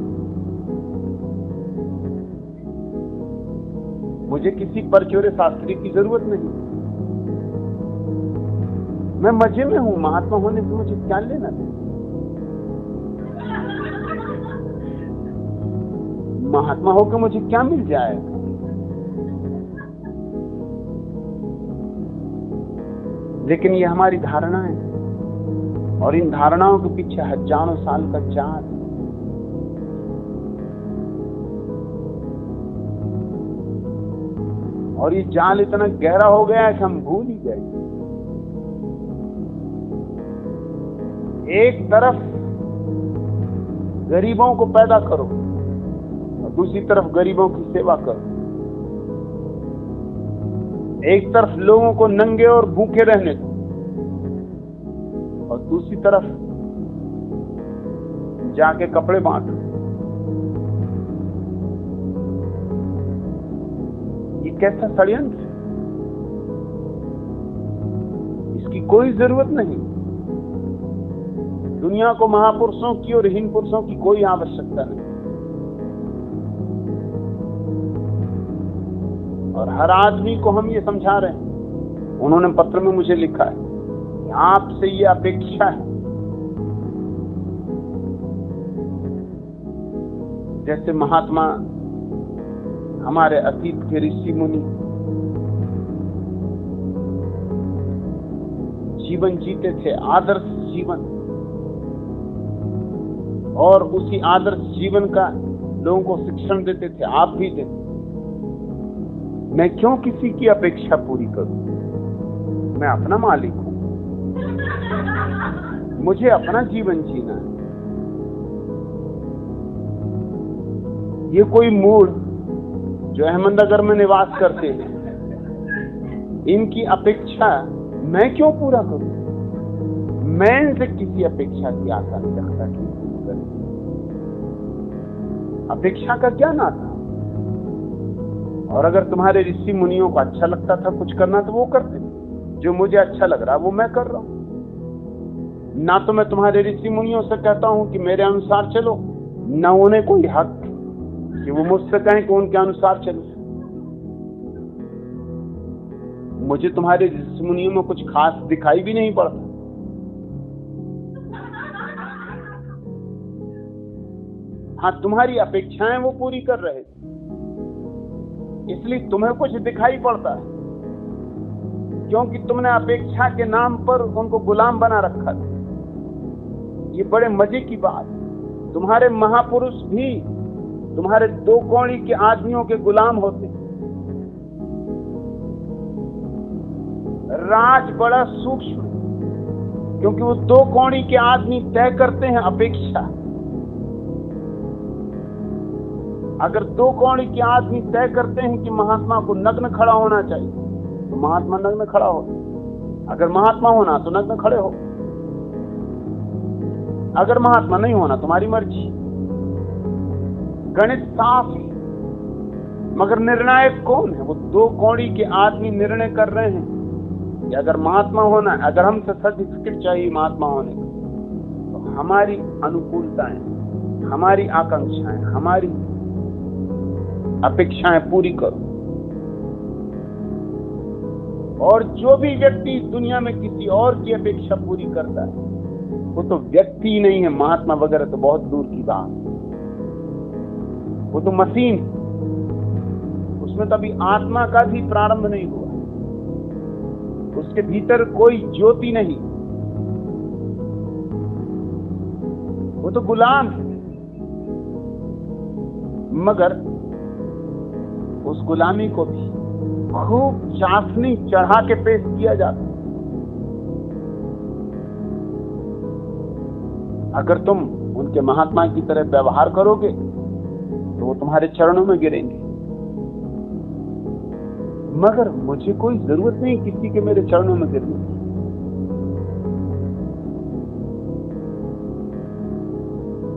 मुझे किसी परचूरे शास्त्री की जरूरत नहीं। मैं मजे में हूं, महात्मा होने से मुझे क्या लेना है? महात्मा होकर मुझे क्या मिल जाएगा? लेकिन ये हमारी धारणा है, और इन धारणाओं के पीछे हजारों साल का जाल। और ये जाल इतना गहरा हो गया है कि हम भूल ही गए। एक तरफ गरीबों को पैदा करो और दूसरी तरफ गरीबों की सेवा करो। एक तरफ लोगों को नंगे और भूखे रहने दो और दूसरी तरफ जाके कपड़े बांटो। ये कैसा षड्यंत्र? इसकी कोई जरूरत नहीं। दुनिया को महापुरुषों की और हीन पुरुषों की कोई आवश्यकता नहीं। और हर आदमी को हम ये समझा रहे हैं। उन्होंने पत्र में मुझे लिखा है कि आपसे ये अपेक्षा है, जैसे महात्मा हमारे अतीत के ऋषि मुनि जीवन जीते थे, आदर्श जीवन, और उसी आदर्श जीवन का लोगों को शिक्षण देते थे। आप भी देते। मैं क्यों किसी की अपेक्षा पूरी करूं? मैं अपना मालिक हूं, मुझे अपना जीवन जीना है। ये कोई मूढ़ जो अहमदनगर में निवास करते हैं, इनकी अपेक्षा मैं क्यों पूरा करूं? मैं इनसे किसी अपेक्षा की आशा नहीं रखता कि पूरी करें। अपेक्षा का क्या नाता? और अगर तुम्हारे ऋषि मुनियों को अच्छा लगता था कुछ करना तो वो करते। जो मुझे अच्छा लग रहा है वो मैं कर रहा हूं। ना तो मैं तुम्हारे ऋषि मुनियों से कहता हूं कि मेरे अनुसार चलो, ना उन्हें कोई हक कि वो मुझसे कहें कि उनके अनुसार चलो। मुझे तुम्हारे ऋषि मुनियों में कुछ खास दिखाई भी नहीं पड़ता। हाँ, तुम्हारी अपेक्षाएं वो पूरी कर रहे थे, इसलिए तुम्हें कुछ दिखाई पड़ता है, क्योंकि तुमने अपेक्षा के नाम पर उनको गुलाम बना रखा था। ये बड़े मजे की बात, तुम्हारे महापुरुष भी तुम्हारे दो कौड़ी के आदमियों के गुलाम होते। राज बड़ा सूक्ष्म, क्योंकि वो दो कौड़ी के आदमी तय करते हैं अपेक्षा। अगर दो कौड़ी के आदमी तय करते हैं कि महात्मा को नग्न खड़ा होना चाहिए, तो महात्मा नग्न खड़ा हो। अगर महात्मा होना तो नग्न खड़े हो, अगर महात्मा नहीं होना तुम्हारी मर्जी। गणित साफ है, मगर निर्णायक कौन है? वो दो कौड़ी के आदमी निर्णय कर रहे हैं कि अगर महात्मा होना, अगर हमसे सर्टिफिकेट चाहिए महात्मा होने का, तो हमारी अनुकूलताएं, हमारी आकांक्षाएं, हमारी अपेक्षाएं पूरी करो। और जो भी व्यक्ति इस दुनिया में किसी और की अपेक्षा पूरी करता है, वो तो व्यक्ति ही नहीं है। महात्मा वगैरह तो बहुत दूर की बात, वो तो मशीन, उसमें तो अभी आत्मा का भी प्रारंभ नहीं हुआ, उसके भीतर कोई ज्योति नहीं, वो तो गुलाम है। मगर उस गुलामी को भी खूब चाशनी चढ़ा के पेश किया जाता। अगर तुम उनके महात्मा की तरह व्यवहार करोगे तो वो तुम्हारे चरणों में गिरेंगे। मगर मुझे कोई जरूरत नहीं किसी के मेरे चरणों में गिरने की।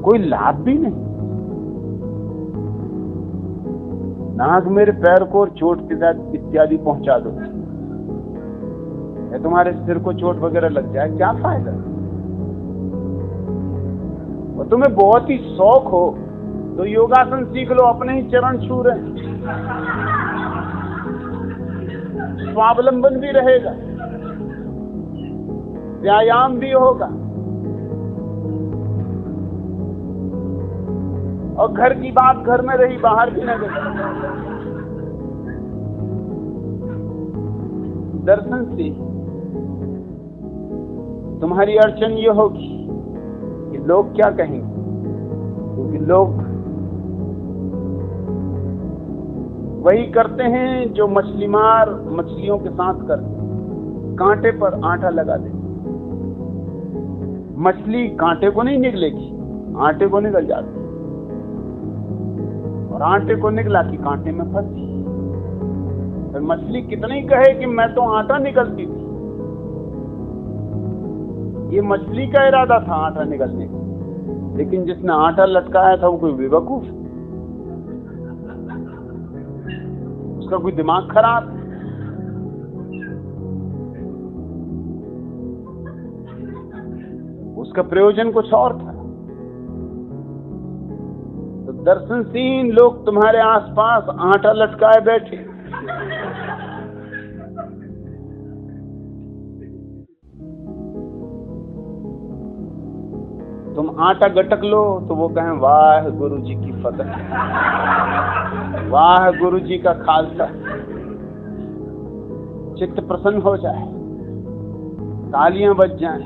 कोई लाभ भी नहीं। नाग मेरे पैर को और चोट इत्यादि पहुंचा दो, या तुम्हारे सिर को चोट वगैरह लग जाए, क्या फायदा? और तुम्हें बहुत ही शौक हो तो योगासन सीख लो, अपने ही चरण छू रहे हैं, स्वावलंबन भी रहेगा, व्यायाम भी होगा, और घर की बात घर में रही, बाहर भी न गई। दर्शन से तुम्हारी अड़चन ये होगी कि लोग क्या कहेंगे, क्योंकि लोग वही करते हैं जो मछली मार मछलियों के साथ करते, कांटे पर आटा लगा दे। मछली कांटे को नहीं निकलेगी, आटे को निकल जाती, और आटे को निकला कि कांटे में फंसी। फिर मछली कितनी कहे कि मैं तो आटा निकलती थी, ये मछली का इरादा था आटा निकलने का, लेकिन जिसने आटा लटकाया था वो कोई बेवकूफ, उसका कोई दिमाग खराब। उसका प्रयोजन कुछ और था। तो दर्शनहीन लोग तुम्हारे आसपास आटा लटकाए बैठे, तुम आटा गटक लो तो वो कहें वाह गुरु जी की फतह, वाह गुरु जी का खालसा, चित्त प्रसन्न हो जाए, तालियां बज जाएं।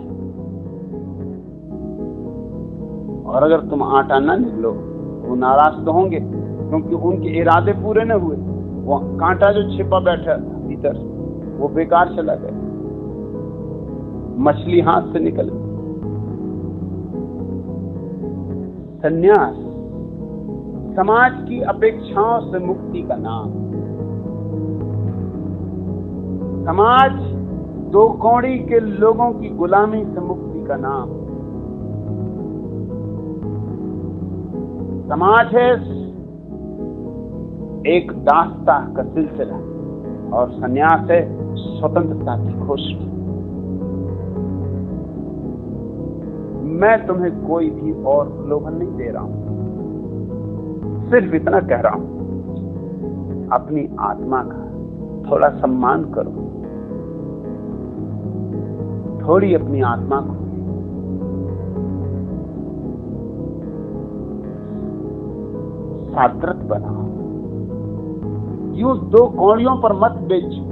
और अगर तुम आटा न निकलो वो नाराज तो होंगे, क्योंकि उनके इरादे पूरे न हुए। वो कांटा जो छिपा बैठा भीतर वो बेकार चला गया, मछली हाथ से निकल गई। संन्यास समाज की अपेक्षाओं से मुक्ति का नाम। समाज दो कौड़ी के लोगों की गुलामी से मुक्ति का नाम। समाज है एक दास्ता का सिलसिला, और संन्यास है स्वतंत्रता की घोषणा। मैं तुम्हें कोई भी और प्रलोभन नहीं दे रहा हूं, सिर्फ इतना कह रहा हूं, अपनी आत्मा का थोड़ा सम्मान करो, थोड़ी अपनी आत्मा को साद्रत बनाओ। यूं दो कौड़ियों पर मत बेचो।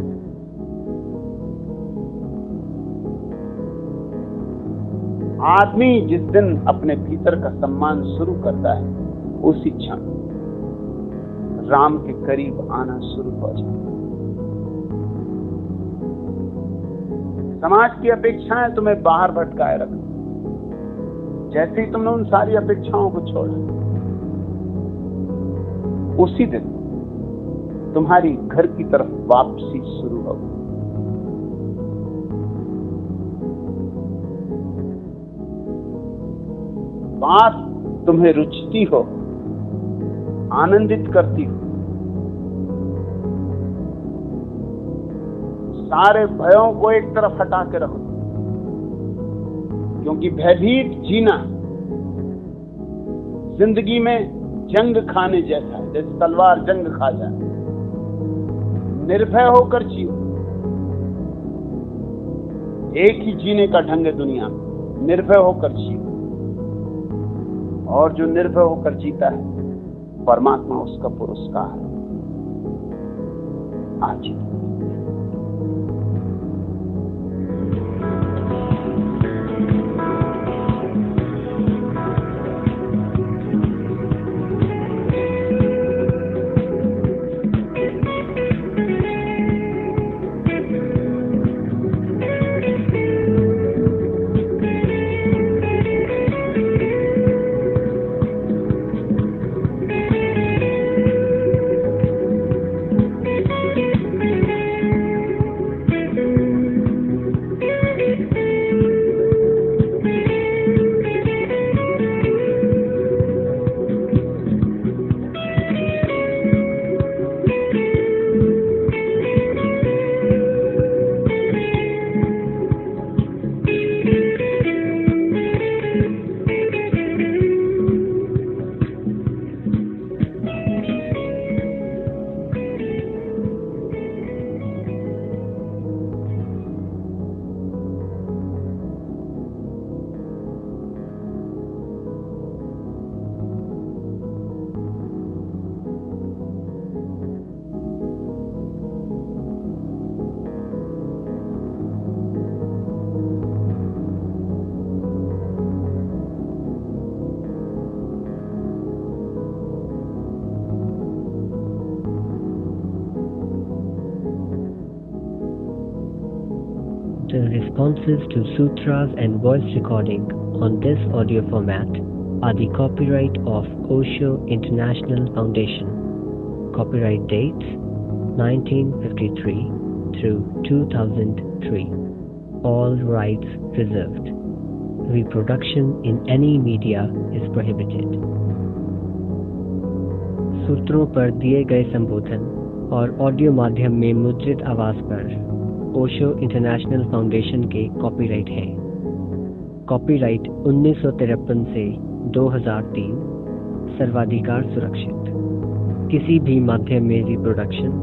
आदमी जिस दिन अपने भीतर का सम्मान शुरू करता है, उसी क्षण राम के करीब आना शुरू हो जाता है। समाज की अपेक्षाएं तुम्हें बाहर भटकाए रख। जैसे ही तुमने उन सारी अपेक्षाओं को छोड़ा, उसी दिन तुम्हारी घर की तरफ वापसी शुरू होगी। बात तुम्हें रुचती हो, आनंदित करती हो, सारे भयों को एक तरफ हटा के रखो, क्योंकि भयभीत जीना जिंदगी में जंग खाने जैसा है, जैसे तलवार जंग खा जाए। निर्भय होकर जियो। एक ही जीने का ढंग है दुनिया में, निर्भय होकर जियो। और जो निर्भय होकर जीता है, परमात्मा उसका पुरस्कार है। आज The responses to sutras and voice recording on this audio format are the copyright of Osho International Foundation. Copyright dates 1953 through 2003. All rights reserved. Reproduction in any media is prohibited. सूत्रों पर दिए गए संबोधन और ऑडियो माध्यम में मुद्रित आवाज पर ओशो इंटरनेशनल फाउंडेशन के कॉपीराइट है। कॉपीराइट 1953 से 2003। सर्वाधिकार सुरक्षित। किसी भी माध्यम में रिप्रोडक्शन